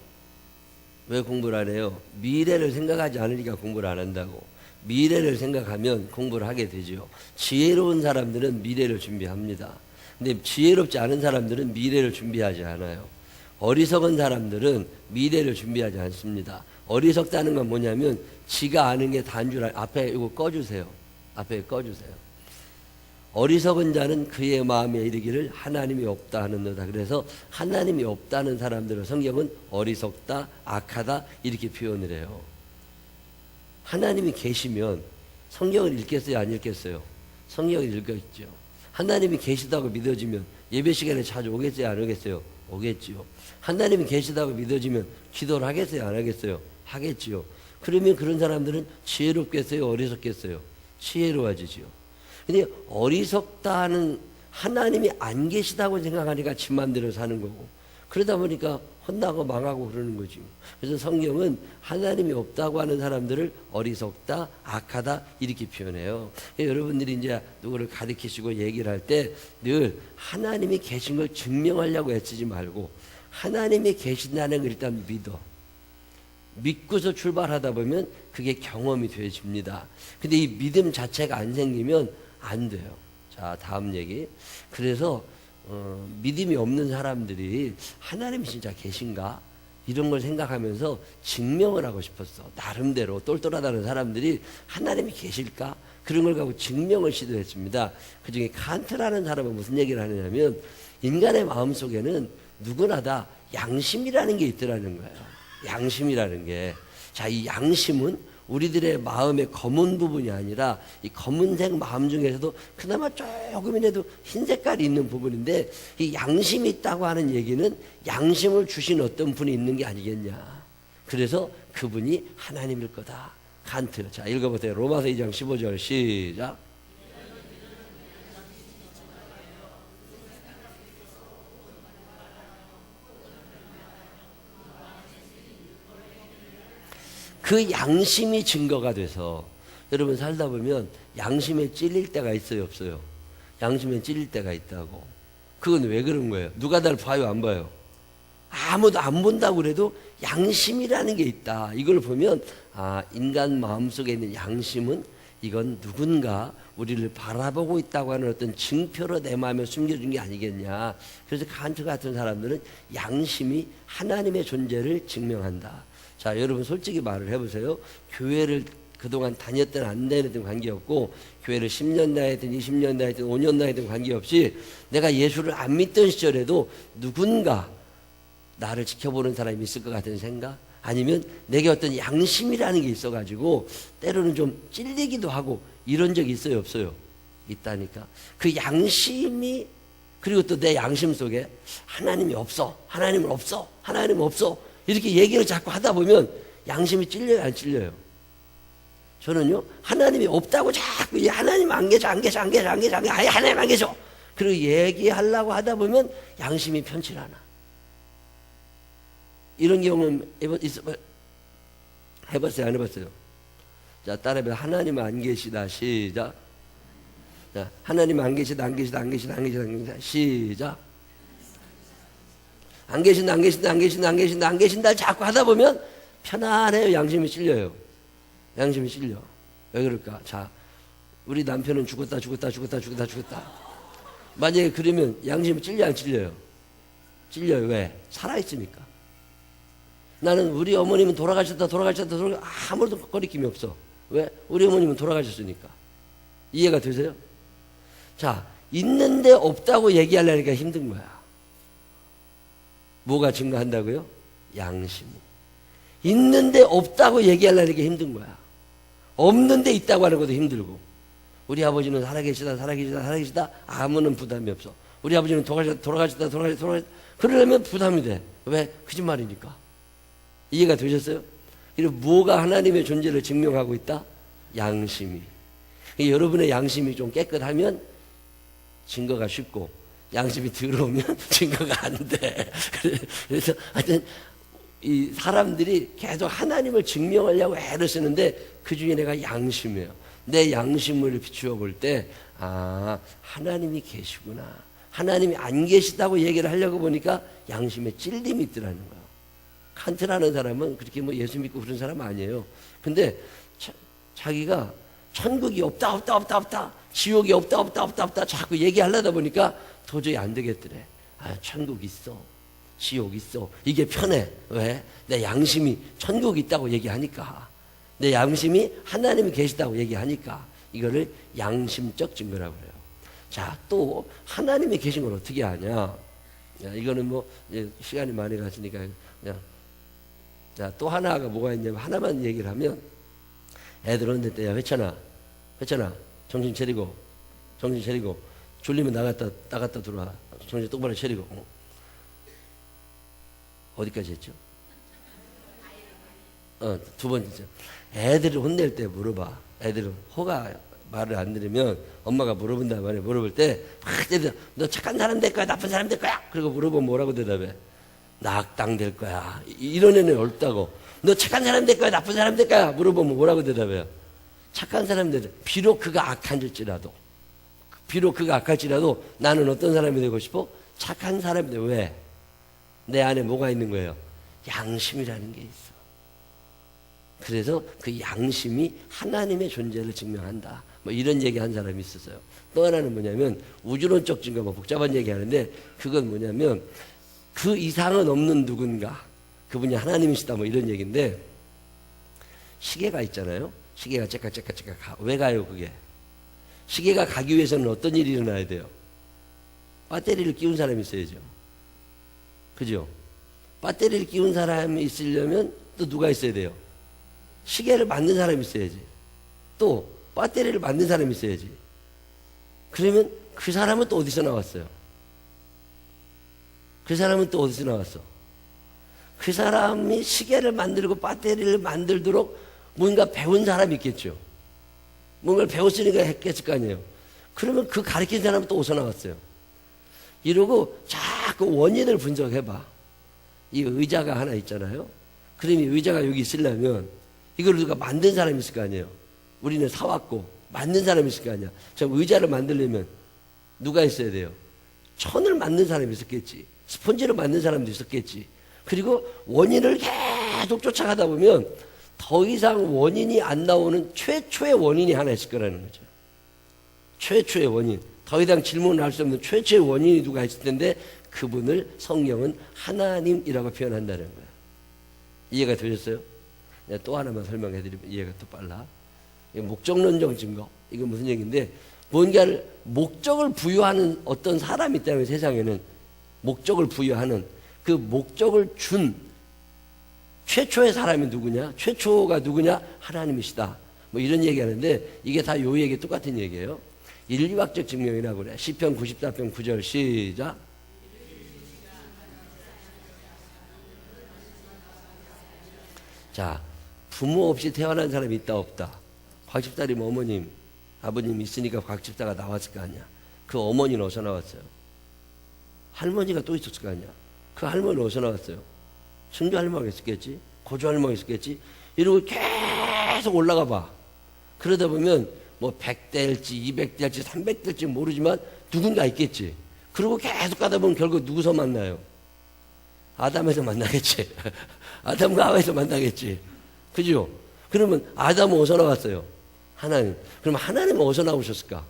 왜 공부를 안 해요? 미래를 생각하지 않으니까 공부를 안 한다고. 미래를 생각하면 공부를 하게 되죠. 지혜로운 사람들은 미래를 준비합니다. 근데 지혜롭지 않은 사람들은 미래를 준비하지 않아요. 어리석은 사람들은 미래를 준비하지 않습니다. 어리석다는 건 뭐냐면 지가 아는 게 다인 줄 앞에 이거 꺼주세요. 앞에 꺼주세요. 어리석은 자는 그의 마음에 이르기를 하나님이 없다 하는도다. 그래서 하나님이 없다는 사람들을 성경은 어리석다, 악하다 이렇게 표현을 해요. 하나님이 계시면 성경을 읽겠어요, 안 읽겠어요? 성경을 읽겠죠. 하나님이 계시다고 믿어지면 예배 시간에 자주 오겠어요, 안 오겠어요? 오겠지요. 하나님이 계시다고 믿어지면 기도를 하겠어요, 안 하겠어요? 하겠지요. 그러면 그런 사람들은 지혜롭겠어요, 어리석겠어요? 지혜로워지지요. 근데 어리석다는 하나님이 안 계시다고 생각하니까 지 맘대로 사는 거고, 그러다 보니까 혼나고 망하고 그러는 거지. 그래서 성경은 하나님이 없다고 하는 사람들을 어리석다, 악하다 이렇게 표현해요. 여러분들이 이제 누구를 가르치시고 얘기를 할 때 늘 하나님이 계신 걸 증명하려고 애쓰지 말고 하나님이 계신다는 걸 일단 믿고서 출발하다 보면 그게 경험이 되어집니다. 근데 이 믿음 자체가 안 생기면 안 돼요. 자, 다음 얘기. 그래서 믿음이 없는 사람들이 하나님이 진짜 계신가? 이런 걸 생각하면서 증명을 하고 싶었어. 나름대로 똘똘하다는 사람들이 하나님이 계실까? 그런 걸 갖고 증명을 시도했습니다. 그중에 칸트라는 사람은 무슨 얘기를 하느냐면 인간의 마음속에는 누구나 다 양심이라는 게 있더라는 거예요. 양심이라는 게. 자, 이 양심은 우리들의 마음의 검은 부분이 아니라 이 검은색 마음 중에서도 그나마 조금이라도 흰 색깔이 있는 부분인데, 이 양심이 있다고 하는 얘기는 양심을 주신 어떤 분이 있는 게 아니겠냐. 그래서 그분이 하나님일 거다. 칸트. 자, 읽어보세요. 로마서 2장 15절 시작. 그 양심이 증거가 돼서 여러분 살다 보면 양심에 찔릴 때가 있어요, 없어요? 양심에 찔릴 때가 있다고. 그건 왜 그런 거예요? 누가 날 봐요, 안 봐요? 아무도 안 본다고 그래도 양심이라는 게 있다. 이걸 보면 인간 마음속에 있는 양심은 이건 누군가 우리를 바라보고 있다고 하는 어떤 증표로 내 마음에 숨겨준 게 아니겠냐. 그래서 칸트 같은 사람들은 양심이 하나님의 존재를 증명한다. 자, 여러분 솔직히 말을 해보세요. 교회를 그동안 다녔든 안 다녔든 관계없고, 교회를 10년 다녔든 20년 다녔든 5년 다녔든 관계없이 내가 예수를 안 믿던 시절에도 누군가 나를 지켜보는 사람이 있을 것 같은 생각? 아니면 내게 어떤 양심이라는 게 있어가지고 때로는 좀 찔리기도 하고 이런 적이 있어요, 없어요? 있다니까. 그 양심이, 그리고 또 내 양심 속에 하나님이 없어, 하나님은 없어, 하나님은 없어 이렇게 얘기를 자꾸 하다 보면 양심이 찔려요, 안 찔려요? 저는요, 하나님이 없다고 자꾸 하나님 안 계셔, 안 계셔, 안 계셔, 안 계셔, 아예 하나님 안 계셔. 그리고 얘기하려고 하다 보면 양심이 편치 않아. 이런 경험 해봤어요, 안 해봤어요? 자, 따라해봐요. 하나님 안 계시다. 시작. 자, 하나님 안 계시다, 안 계시다, 안 계시다, 안 계시다, 안 계시다. 시작. 안 계신다, 안 계신다, 안 계신다, 안 계신다, 안 계신다 자꾸 하다 보면 편안해요. 양심이 찔려요. 양심이 찔려. 왜 그럴까? 자, 우리 남편은 죽었다. 만약에 그러면 양심이 찔려, 안 찔려요? 찔려요. 왜? 살아있으니까. 나는 우리 어머님은 돌아가셨다. 아무도 거리낌이 없어. 왜? 우리 어머님은 돌아가셨으니까. 이해가 되세요? 자, 있는데 없다고 얘기하려니까 힘든 거야. 뭐가 증거한다고요? 양심이. 있는데 없다고 얘기하려니까 힘든 거야. 없는데 있다고 하는 것도 힘들고. 우리 아버지는 살아계시다 아무는 부담이 없어. 우리 아버지는 돌아가셨다 그러려면 부담이 돼. 왜? 거짓말이니까. 이해가 되셨어요? 그리고 뭐가 하나님의 존재를 증명하고 있다? 양심이. 여러분의 양심이 좀 깨끗하면 증거가 쉽고, 양심이 더러우면 증거가 안 돼. 그래서 하여튼 이 사람들이 계속 하나님을 증명하려고 애를 쓰는데 그 중에 내가 양심이에요. 내 양심을 비추어 볼 때, 아, 하나님이 계시구나. 하나님이 안 계시다고 얘기를 하려고 보니까 양심에 찔림이 있더라는 거예요. 칸트라는 사람은 그렇게 뭐 예수 믿고 그런 사람 아니에요. 근데 자기가 천국이 없다. 지옥이 없다. 자꾸 얘기하려다 보니까 도저히 안 되겠더래. 아, 천국 있어. 지옥 있어. 이게 편해. 왜? 내 양심이 천국 있다고 얘기하니까. 내 양심이 하나님이 계시다고 얘기하니까. 이거를 양심적 증거라고 그래요. 자, 또 하나님이 계신 걸 어떻게 아냐? 야, 이거는 뭐 시간이 많이 갔으니까 그냥. 자, 또 하나가 뭐가 있냐면 하나만 얘기를 하면 애들 오는 때야 회찬아 정신 차리고 졸리면 나갔다 들어와. 정신 똑바로 차리고. 어디까지 했죠? 두 번째. 애들을 혼낼 때 물어봐. 애들은 호가 말을 안 들으면 엄마가 물어본단 말이야. 물어볼 때 막 때려. 너 착한 사람 될 거야? 나쁜 사람 될 거야? 그리고 물어보면 뭐라고 대답해? 나 악당 될 거야. 이런 애는 옳다고. 너 착한 사람 될 거야? 나쁜 사람 될 거야? 물어보면 뭐라고 대답해요? 착한 사람들. 비록 그가 악할지라도 나는 어떤 사람이 되고 싶어? 착한 사람이 돼. 왜? 내 안에 뭐가 있는 거예요? 양심이라는 게 있어. 그래서 그 양심이 하나님의 존재를 증명한다. 뭐 이런 얘기 한 사람이 있었어요. 또 하나는 뭐냐면 우주론적 증거, 뭐 복잡한 얘기 하는데 그건 뭐냐면 그 이상은 없는 누군가. 그분이 하나님이시다. 뭐 이런 얘기인데 시계가 있잖아요. 시계가 째깍째깍 가. 왜 가요 그게? 시계가 가기 위해서는 어떤 일이 일어나야 돼요? 배터리를 끼운 사람이 있어야죠. 그죠? 배터리를 끼운 사람이 있으려면 또 누가 있어야 돼요? 시계를 만든 사람이 있어야지. 또 배터리를 만든 사람이 있어야지. 그러면 그 사람은 또 어디서 나왔어요? 그 사람은 또 어디서 나왔어? 그 사람이 시계를 만들고 배터리를 만들도록 뭔가 배운 사람이 있겠죠. 뭔가를 배웠으니까 했겠을 거 아니에요. 그러면 그 가르친 사람은 또 어디서 나왔어요? 이러고 자꾸 원인을 분석해봐. 이 의자가 하나 있잖아요. 그럼 이 의자가 여기 있으려면 이걸 누가 만든 사람이 있을 거 아니에요. 우리는 사왔고 만든 사람이 있을 거 아니야. 저 의자를 만들려면 누가 있어야 돼요? 천을 만든 사람이 있었겠지. 스펀지를 만든 사람도 있었겠지. 그리고 원인을 계속 쫓아가다 보면 더 이상 원인이 안 나오는 최초의 원인이 하나 있을 거라는 거죠. 최초의 원인. 더 이상 질문을 할 수 없는 최초의 원인이 누가 있을 텐데 그분을 성경은 하나님이라고 표현한다는 거예요. 이해가 되셨어요? 또 하나만 설명해드리면 이해가 또 빨라. 목적론적 증거. 이건 무슨 얘기인데 뭔가를 목적을 부여하는 어떤 사람이 있다면 세상에는 목적을 부여하는 그 목적을 준 최초의 사람이 누구냐? 최초가 누구냐? 하나님이시다. 뭐 이런 얘기하는데 이게 다 요 얘기 똑같은 얘기예요. 인류학적 증명이라고 그래. 시편 94편 9절 시작. 자, 부모 없이 태어난 사람이 있다 없다? 곽집사님 어머님, 아버님 있으니까 곽집사가 나왔을 거 아니야. 그 어머니는 어디서 나왔어요? 할머니가 또 있었을 거 아니야. 그 할머니는 어디서 나왔어요? 증조 할머니가 있었겠지. 고조 할머니가 있었겠지. 이러고 계속 올라가 봐. 그러다 보면 뭐 100대일지 200대일지 300대일지 모르지만 누군가 있겠지. 그리고 계속 가다 보면 결국 누구서 만나요? 아담에서 만나겠지. 아담과 하와에서 만나겠지. 그죠? 그러면 아담은 어디서 나왔어요? 하나님. 그럼 하나님은 어디서 나오셨을까?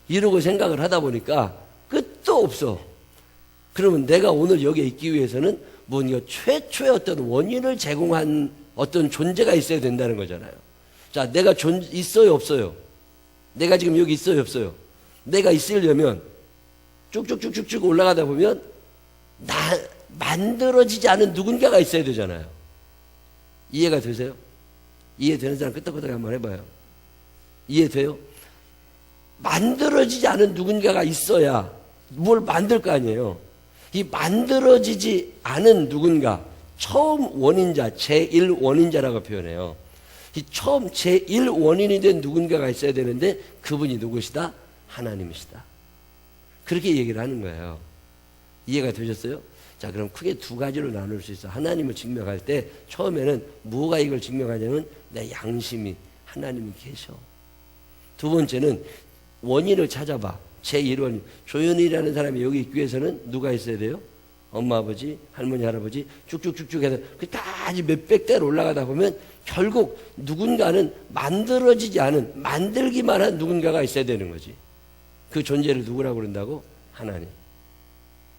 이러고 생각을 하다 보니까 끝도 없어. 그러면 내가 오늘 여기에 있기 위해서는 뭔가 최초의 어떤 원인을 제공한 어떤 존재가 있어야 된다는 거잖아요. 자, 내가 있어요, 없어요? 내가 지금 여기 있어요, 없어요? 내가 있으려면 쭉쭉쭉쭉 올라가다 보면 만들어지지 않은 누군가가 있어야 되잖아요. 이해가 되세요? 이해되는 사람 끄떡끄떡 한번 해봐요. 이해돼요? 만들어지지 않은 누군가가 있어야 뭘 만들 거 아니에요. 이 만들어지지 않은 누군가, 처음 원인자, 제1원인자라고 표현해요. 이 처음 제1원인이 된 누군가가 있어야 되는데 그분이 누구시다? 하나님이시다. 그렇게 얘기를 하는 거예요. 이해가 되셨어요? 자, 그럼 크게 두 가지로 나눌 수 있어. 하나님을 증명할 때 처음에는 뭐가 이걸 증명하냐면 내 양심이 하나님이 계셔. 두 번째는 원인을 찾아봐. 제1원인. 조연이라는 사람이 여기 있기 위해서는 누가 있어야 돼요? 엄마, 아버지, 할머니, 할아버지 쭉쭉쭉쭉 해서 그까지 몇백 대로 올라가다 보면 결국 누군가는 만들어지지 않은, 만들기만 한 누군가가 있어야 되는 거지. 그 존재를 누구라고 그런다고? 하나님.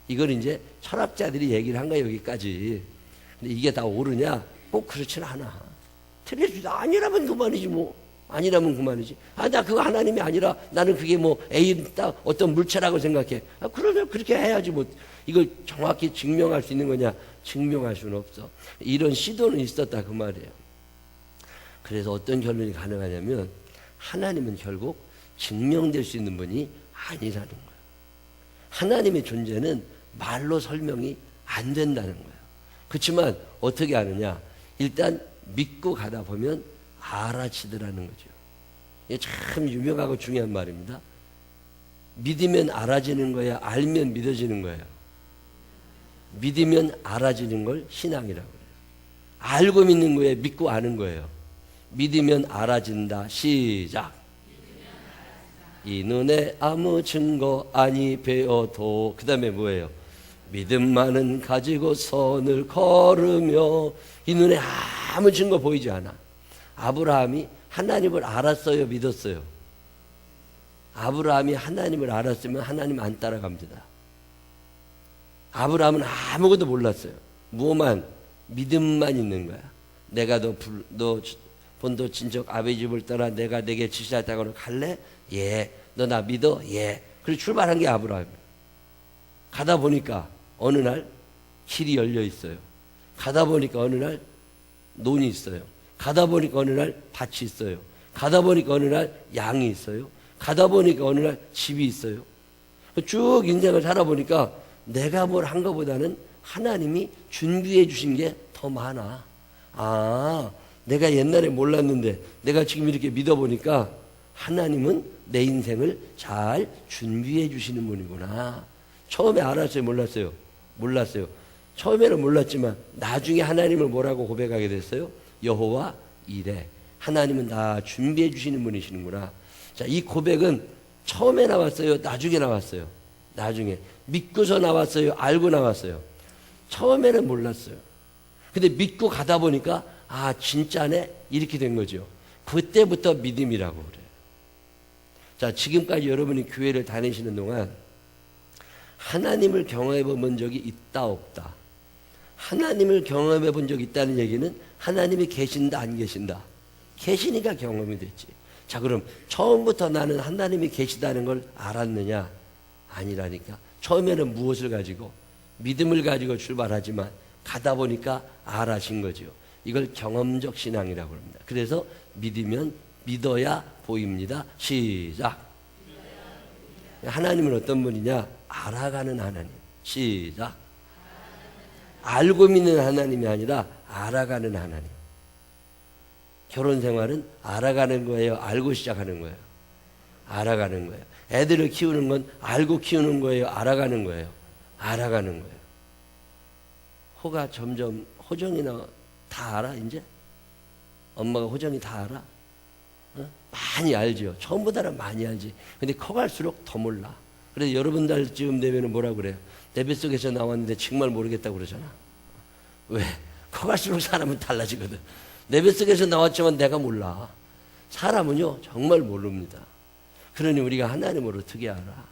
이걸 이제 철학자들이 얘기를 한 거야, 여기까지. 근데 이게 다 옳으냐? 꼭 그렇진 않아. 틀릴 수도 아니라면 그만이지 뭐. 아니라면 그만이지. 아, 나 그거 하나님이 아니라 나는 그게 뭐 A 딱 어떤 물체라고 생각해. 아, 그러면 그렇게 해야지 뭐. 이걸 정확히 증명할 수 있는 거냐? 증명할 수는 없어. 이런 시도는 있었다 그 말이에요. 그래서 어떤 결론이 가능하냐면 하나님은 결국 증명될 수 있는 분이 아니라는 거예요. 하나님의 존재는 말로 설명이 안 된다는 거예요. 그렇지만 어떻게 아느냐? 일단 믿고 가다 보면 알아지더라는 거죠. 이게 참 유명하고 중요한 말입니다. 믿으면 알아지는 거야? 알면 믿어지는 거예요? 믿으면 알아지는 걸 신앙이라고 그래요. 알고 믿는 거예요? 믿고 아는 거예요? 믿으면 알아진다. 시작. 이 눈에 아무 증거 아니 배어도. 그 다음에 뭐예요? 믿음만은 가지고 선을 걸으며. 이 눈에 아무 증거 보이지 않아. 아브라함이 하나님을 알았어요? 믿었어요? 아브라함이 하나님을 알았으면 하나님 안 따라갑니다. 아브라함은 아무것도 몰랐어요. 무엇만? 믿음만 있는 거야. 내가 너 본토 친척 아버지 집을 떠나 내가 내게 지시했다고 갈래? 예. 너 나 믿어? 예. 그래서 출발한 게 아브라함이에요. 가다 보니까 어느 날 길이 열려 있어요. 가다 보니까 어느 날 논이 있어요. 가다 보니까 어느 날 밭이 있어요. 가다 보니까 어느 날 양이 있어요. 가다 보니까 어느 날 집이 있어요. 쭉 인생을 살아보니까 내가 뭘 한 것보다는 하나님이 준비해 주신 게 더 많아. 아, 내가 옛날에 몰랐는데 내가 지금 이렇게 믿어보니까 하나님은 내 인생을 잘 준비해 주시는 분이구나. 처음에 알았어요? 몰랐어요? 몰랐어요. 처음에는 몰랐지만 나중에 하나님을 뭐라고 고백하게 됐어요? 여호와 이레. 하나님은 다 준비해 주시는 분이시는구나. 자, 이 고백은 처음에 나왔어요? 나중에 나왔어요? 나중에. 믿고서 나왔어요? 알고 나왔어요? 처음에는 몰랐어요. 근데 믿고 가다 보니까 아, 진짜네? 이렇게 된 거죠. 그때부터 믿음이라고 그래요. 자, 지금까지 여러분이 교회를 다니시는 동안 하나님을 경험해 본 적이 있다 없다? 하나님을 경험해 본 적이 있다는 얘기는 하나님이 계신다 안 계신다? 계시니까 경험이 됐지. 자, 그럼 처음부터 나는 하나님이 계시다는 걸 알았느냐? 아니라니까. 처음에는 무엇을 가지고? 믿음을 가지고 출발하지만 가다 보니까 알아진 거죠. 이걸 경험적 신앙이라고 합니다. 그래서 믿으면 믿어야 보입니다. 시작. 하나님은 어떤 분이냐? 알아가는 하나님. 시작. 알고 믿는 하나님이 아니라 알아가는 하나님. 결혼 생활은 알아가는 거예요? 알고 시작하는 거예요? 알아가는 거예요. 애들을 키우는 건 알고 키우는 거예요? 알아가는 거예요? 알아가는 거예요. 호가 점점, 호정이나 다 알아 이제? 엄마가 호정이 다 알아? 어? 많이 알죠. 처음보다는 많이 알지. 근데 커갈수록 더 몰라. 그래서 여러분들쯤 되면 뭐라고 그래요? 내 뱃속에서 나왔는데 정말 모르겠다고 그러잖아. 왜? 커갈수록 사람은 달라지거든. 내 뱃속에서 나왔지만 내가 몰라. 사람은요 정말 모릅니다. 그러니 우리가 하나님을 어떻게 알아?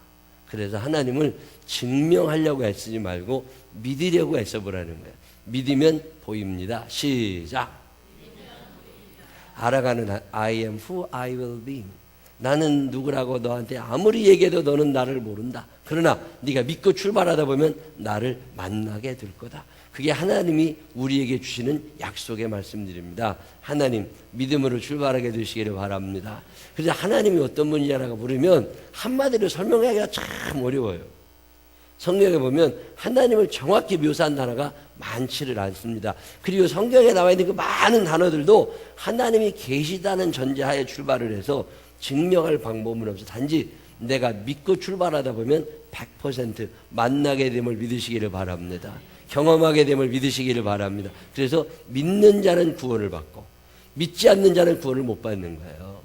그래서 하나님을 증명하려고 애쓰지 말고 믿으려고 애써보라는 거예요. 믿으면 보입니다. 시작. 알아가는 I am who I will be. 나는 누구라고 너한테 아무리 얘기해도 너는 나를 모른다. 그러나 네가 믿고 출발하다 보면 나를 만나게 될 거다. 그게 하나님이 우리에게 주시는 약속의 말씀드립니다. 하나님 믿음으로 출발하게 되시기를 바랍니다. 그래서 하나님이 어떤 분이냐라고 물으면 한마디로 설명하기가 참 어려워요. 성경에 보면 하나님을 정확히 묘사한 단어가 많지를 않습니다. 그리고 성경에 나와 있는 그 많은 단어들도 하나님이 계시다는 전제하에 출발을 해서 증명할 방법은 없어. 단지 내가 믿고 출발하다 보면 100% 만나게 됨을 믿으시기를 바랍니다. 경험하게 됨을 믿으시기를 바랍니다. 그래서 믿는 자는 구원을 받고 믿지 않는 자는 구원을 못 받는 거예요.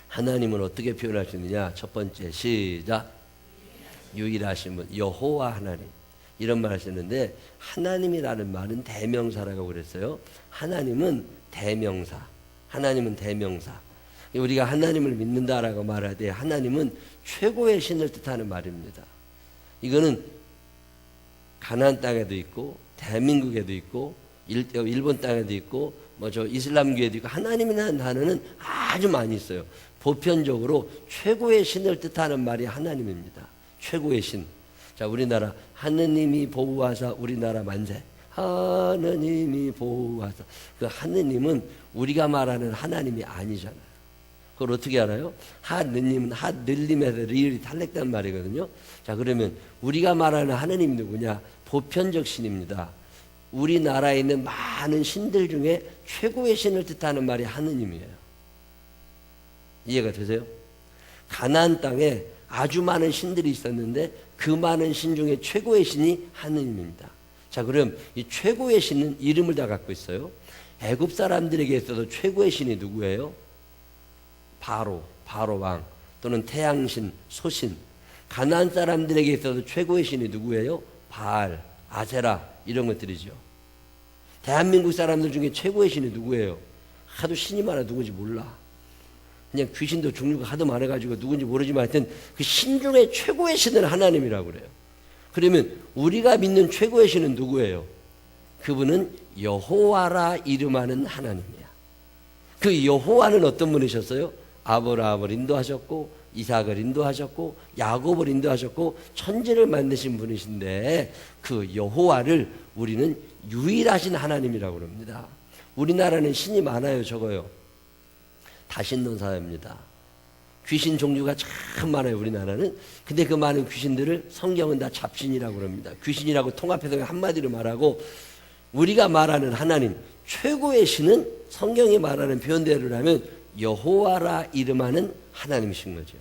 하나님은 어떻게 표현하시느냐? 첫 번째, 시작. 유일하신 분, 여호와 하나님. 이런 말 하셨는데, 하나님이라는 말은 대명사라고 그랬어요. 하나님은 대명사. 하나님은 대명사. 우리가 하나님을 믿는다라고 말할 때 하나님은 최고의 신을 뜻하는 말입니다. 이거는 가나안 땅에도 있고 대한민국에도 있고 일본 땅에도 있고 뭐 저 이슬람교에도 있고 하나님이라는 단어는 아주 많이 있어요. 보편적으로 최고의 신을 뜻하는 말이 하나님입니다. 최고의 신. 자, 우리나라 하느님이 보호하사 우리나라 만세. 하느님이 보호하사. 그 하느님은 우리가 말하는 하나님이 아니잖아요. 그걸 어떻게 알아요? 하느님은 하늘림에서 리을이 탈렉된 말이거든요. 자, 그러면 우리가 말하는 하느님이 누구냐? 보편적 신입니다. 우리나라에 있는 많은 신들 중에 최고의 신을 뜻하는 말이 하느님이에요. 이해가 되세요? 가나안 땅에 아주 많은 신들이 있었는데 그 많은 신 중에 최고의 신이 하느님입니다. 자, 그럼 이 최고의 신은 이름을 다 갖고 있어요. 애굽 사람들에게 있어서 최고의 신이 누구예요? 바로 왕 또는 태양신, 소신. 가나안 사람들에게 있어서 최고의 신이 누구예요? 바알, 아세라 이런 것들이죠. 대한민국 사람들 중에 최고의 신이 누구예요? 하도 신이 많아 누군지 몰라. 그냥 귀신도 종류가 하도 많아가지고 누군지 모르지만 하여튼 그 신 중에 최고의 신은 하나님이라고 그래요. 그러면 우리가 믿는 최고의 신은 누구예요? 그분은 여호와라 이름하는 하나님이야. 그 여호와는 어떤 분이셨어요? 아브라함을 인도하셨고 이삭을 인도하셨고 야곱을 인도하셨고 천지를 만드신 분이신데 그 여호와를 우리는 유일하신 하나님이라고 합니다. 우리나라는 신이 많아요, 적어요? 다신론사입니다. 귀신 종류가 참 많아요, 우리나라는. 근데 그 많은 귀신들을 성경은 다 잡신이라고 합니다. 귀신이라고 통합해서 한마디로 말하고 우리가 말하는 하나님, 최고의 신은 성경이 말하는 표현대로라면 여호와라 이름하는 하나님이신 거죠.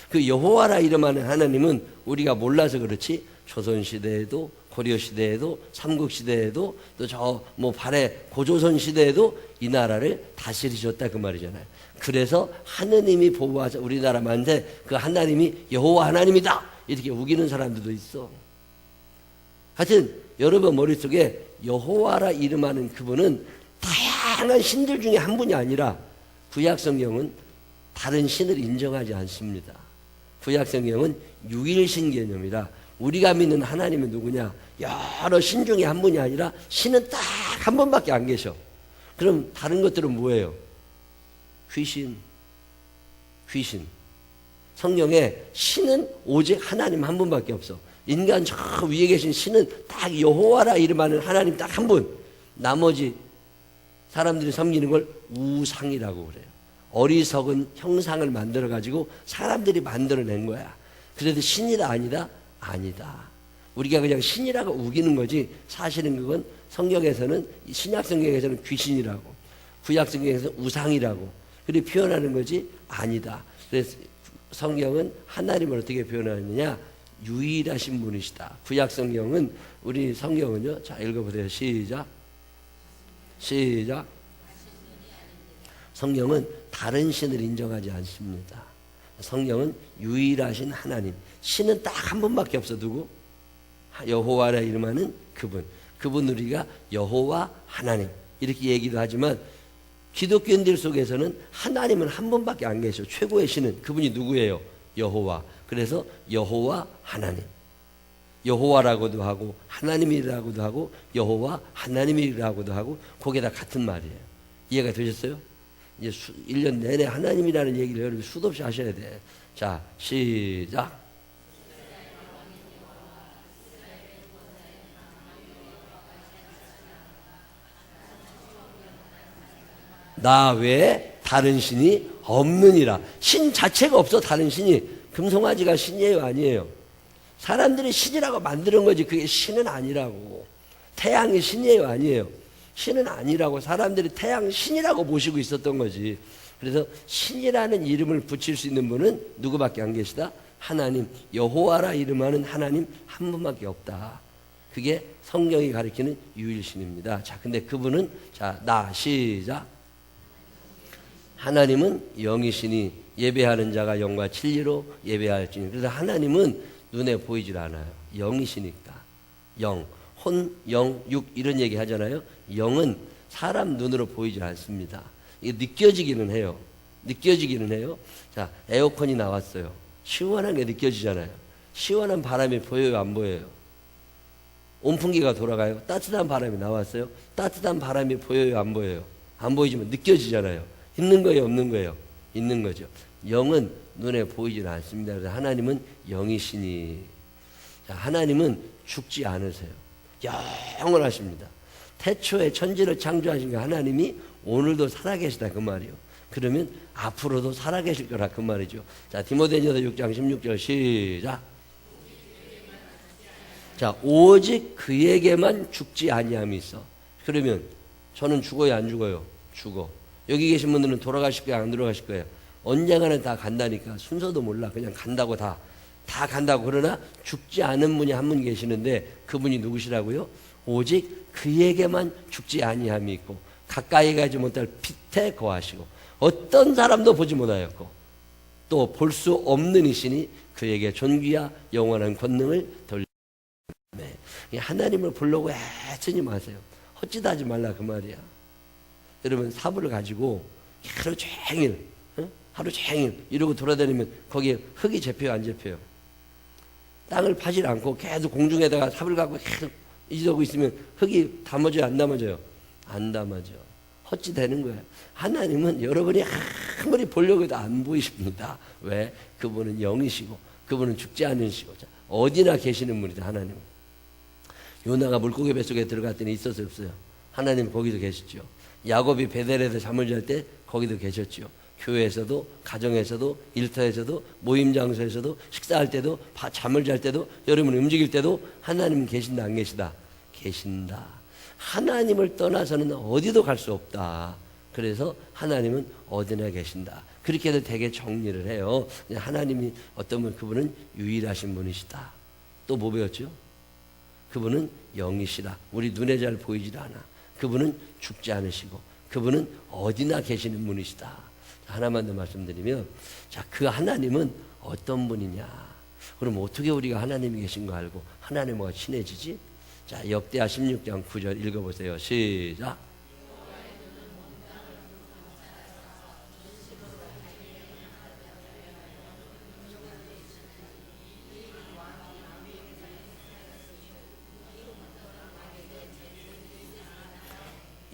그 여호와라 이름하는 하나님은 우리가 몰라서 그렇지 조선시대에도 고려시대에도 삼국시대에도 또 저 뭐 발해 고조선 시대에도 이 나라를 다스리셨다 그 말이잖아요. 그래서 하느님이 보호하자 우리나라 만세 그 하나님이 여호와 하나님이다 이렇게 우기는 사람들도 있어. 하여튼 여러분 머릿속에 여호와라 이름하는 그분은 다양한 신들 중에 한 분이 아니라 구약성경은 다른 신을 인정하지 않습니다. 구약성경은 유일신 개념이라 우리가 믿는 하나님은 누구냐? 여러 신 중에 한 분이 아니라 신은 딱 한 번밖에 안 계셔. 그럼 다른 것들은 뭐예요? 귀신. 성경에 신은 오직 하나님 한 분밖에 없어. 인간 저 위에 계신 신은 딱 여호와라 이름하는 하나님 딱 한 분. 나머지 사람들이 섬기는 걸 우상이라고 그래요. 어리석은 형상을 만들어가지고 사람들이 만들어낸 거야. 그래도 신이다 아니다? 아니다. 우리가 그냥 신이라고 우기는 거지 사실은 그건 성경에서는 신약성경에서는 귀신이라고 구약성경에서는 우상이라고 그렇게 표현하는 거지 아니다. 그래서 성경은 하나님을 어떻게 표현하느냐? 유일하신 분이시다. 구약성경은 우리 성경은요. 자 읽어보세요. 시작. 성경은 다른 신을 인정하지 않습니다. 성경은 유일하신 하나님. 신은 딱 한 분밖에 없어. 누구? 여호와라 이름하는 그분 우리가 여호와 하나님 이렇게 얘기도 하지만 기독교인들 속에서는 하나님은 한 분밖에 안 계셔. 최고의 신은 그분이 누구예요? 여호와. 그래서 여호와 하나님. 여호와라고도 하고 하나님이라고도 하고 여호와 하나님이라고도 하고 그게 다 같은 말이에요. 이해가 되셨어요? 이제 1년 내내 하나님이라는 얘기를 여러분 수도 없이 하셔야 돼. 자, 시작. 나 외에 다른 신이 없느니라. 신 자체가 없어. 다른 신이. 금송아지가 신이에요? 아니에요? 사람들이 신이라고 만드는 거지 그게 신은 아니라고. 태양이 신이에요, 아니에요? 신은 아니라고. 사람들이 태양 신이라고 모시고 있었던 거지. 그래서 신이라는 이름을 붙일 수 있는 분은 누구밖에 안 계시다? 하나님, 여호와라 이름하는 하나님 한 분밖에 없다. 그게 성경이 가리키는 유일신입니다. 자, 근데 그분은 시작. 하나님은 영이시니 예배하는 자가 영과 진리로 예배할지니. 그래서 하나님은 눈에 보이질 않아요. 영이시니까. 영, 혼, 영, 육 이런 얘기 하잖아요. 영은 사람 눈으로 보이질 않습니다. 이게 느껴지기는 해요. 느껴지기는 해요. 자, 에어컨이 나왔어요. 시원한 게 느껴지잖아요. 시원한 바람이 보여요, 안 보여요? 온풍기가 돌아가요. 따뜻한 바람이 나왔어요. 따뜻한 바람이 보여요, 안 보여요? 안 보이지만 느껴지잖아요. 있는 거예요, 없는 거예요? 있는 거죠. 영은 눈에 보이질 않습니다. 그래서 하나님은 영이시니. 자, 하나님은 죽지 않으세요. 영원하십니다. 태초에 천지를 창조하신 그 하나님이 오늘도 살아계시다 그 말이요. 그러면 앞으로도 살아계실 거라 그 말이죠. 자, 디모데전서 6장 16절 시작. 자, 오직 그에게만 죽지 아니함이 있어. 그러면 저는 죽어요, 안 죽어요? 죽어. 여기 계신 분들은 돌아가실 거예요, 안 돌아가실 거예요? 언젠가는 다 간다니까. 순서도 몰라. 그냥 간다고 다 간다고. 그러나 죽지 않은 분이 한 분 계시는데 그분이 누구시라고요? 오직 그에게만 죽지 아니함이 있고 가까이 가지 못할 빛에 거하시고 어떤 사람도 보지 못하였고 또 볼 수 없는 이시니 그에게 존귀와 영원한 권능을 돌리네. 하나님을 보려고 애쓰지 마세요. 헛짓 하지 말라 그 말이야. 여러분 사부를 가지고 하루 종일 이러고 돌아다니면 거기에 흙이 잡혀요, 안 잡혀요? 땅을 파질 않고 계속 공중에다가 삽을 갖고 계속 이러고 있으면 흙이 담아져요, 안 담아져요? 안 담아져. 헛짓되는 거예요. 하나님은 여러분이 아무리 보려고 해도 안 보이십니다. 왜? 그분은 영이시고 그분은 죽지 않으시고 어디나 계시는 분이다. 하나님은. 요나가 물고기 뱃속에 들어갔더니 있었어요, 없어요? 하나님 거기도 계시죠. 야곱이 베델에서 잠을 잘 때 거기도 계셨죠. 교회에서도 가정에서도 일터에서도 모임 장소에서도 식사할 때도 잠을 잘 때도 여러분 움직일 때도 하나님은 계신다, 안 계시다? 계신다. 하나님을 떠나서는 어디도 갈 수 없다. 그래서 하나님은 어디나 계신다. 그렇게도 되게 정리를 해요. 하나님이 어떤 분, 그분은 유일하신 분이시다. 또 뭐 배웠죠? 그분은 영이시다. 우리 눈에 잘 보이질 않아. 그분은 죽지 않으시고 그분은 어디나 계시는 분이시다. 하나만 더 말씀드리면, 자, 그 하나님은 어떤 분이냐? 그럼 어떻게 우리가 하나님이 계신 거 알고 하나님과 친해지지? 자, 역대하 16장 9절 읽어보세요. 시작.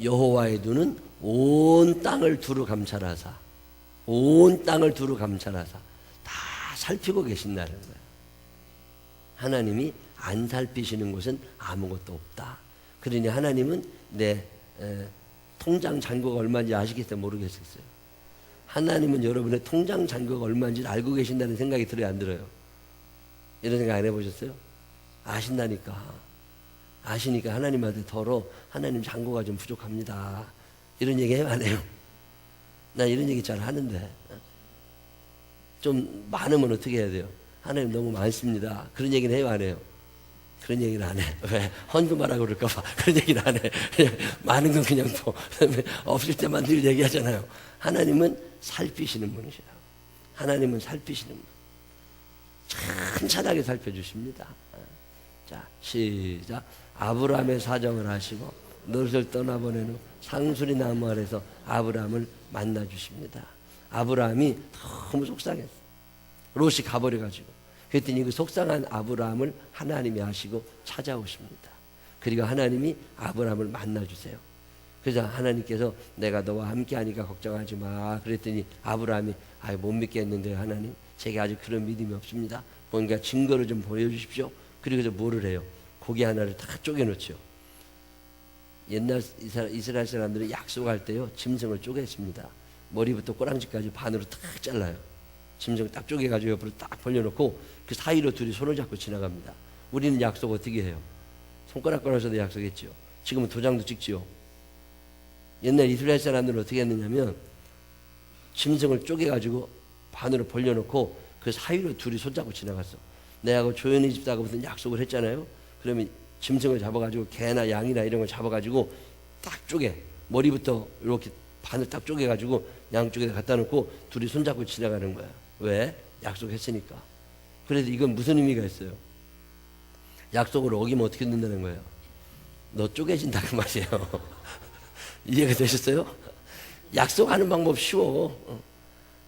여호와의 눈은 온 땅을 두루 감찰하사, 온 땅을 두루 감찰하사 다 살피고 계신다는 거예요. 하나님이 안 살피시는 곳은 아무것도 없다. 그러니 하나님은 내 통장 잔고가 얼마인지 아시겠어요? 모르겠어요. 하나님은 여러분의 통장 잔고가 얼마인지 알고 계신다는 생각이 들어요, 안 들어요? 이런 생각 안 해보셨어요? 아신다니까. 아시니까 하나님한테 더러 하나님 잔고가 좀 부족합니다. 이런 얘기 해요, 안 해요? 나 이런 얘기 잘 하는데 좀 많으면 어떻게 해야 돼요? 하나님 너무 많습니다. 그런 얘기는 해요, 안 해요? 그런 얘기는 안 해. 왜? 헌금하라고 그럴까 봐. 그런 얘기는 안 해. 그냥 많은 건 그냥 또 없을 때만 늘 얘기하잖아요. 하나님은 살피시는 분이시라. 하나님은 살피시는 분. 찬찬하게 살펴주십니다. 자, 시작. 아브라함의 사정을 하시고 롯을 떠나보낸 후 상수리 나무 아래서 아브라함을 만나 주십니다. 아브라함이 너무 속상했어. 롯이 가버려가지고. 그랬더니 그 속상한 아브라함을 하나님이 아시고 찾아오십니다. 그리고 하나님이 아브라함을 만나 주세요. 그래서 하나님께서 내가 너와 함께 하니까 걱정하지 마. 그랬더니 아브라함이 못 믿겠는데요, 하나님. 제가 아직 그런 믿음이 없습니다. 뭔가 증거를 좀 보여주십시오. 그리고 뭐를 해요? 고기 하나를 다 쪼개놓죠. 옛날 이스라엘 사람들은 약속할 때요, 짐승을 쪼갰습니다. 머리부터 꼬랑지까지 반으로 탁 잘라요. 짐승 딱 쪼개가지고 옆으로 딱 벌려놓고 그 사이로 둘이 손을 잡고 지나갑니다. 우리는 약속 어떻게 해요? 손가락 걸어서도 약속했죠. 지금은 도장도 찍지요. 옛날 이스라엘 사람들은 어떻게 했느냐면 짐승을 쪼개가지고 반으로 벌려놓고 그 사이로 둘이 손잡고 지나갔어. 내하고 조연희 집사하고 무슨 약속을 했잖아요. 그러면 짐승을 잡아가지고 개나 양이나 이런 걸 잡아가지고 딱 쪼개, 머리부터 이렇게 반을 딱 쪼개가지고 양쪽에 갖다 놓고 둘이 손잡고 지나가는 거야. 왜? 약속했으니까. 그래서 이건 무슨 의미가 있어요? 약속을 어기면 어떻게 된다는 거예요? 너 쪼개진다 그 말이에요. 이해가 되셨어요? 약속하는 방법 쉬워.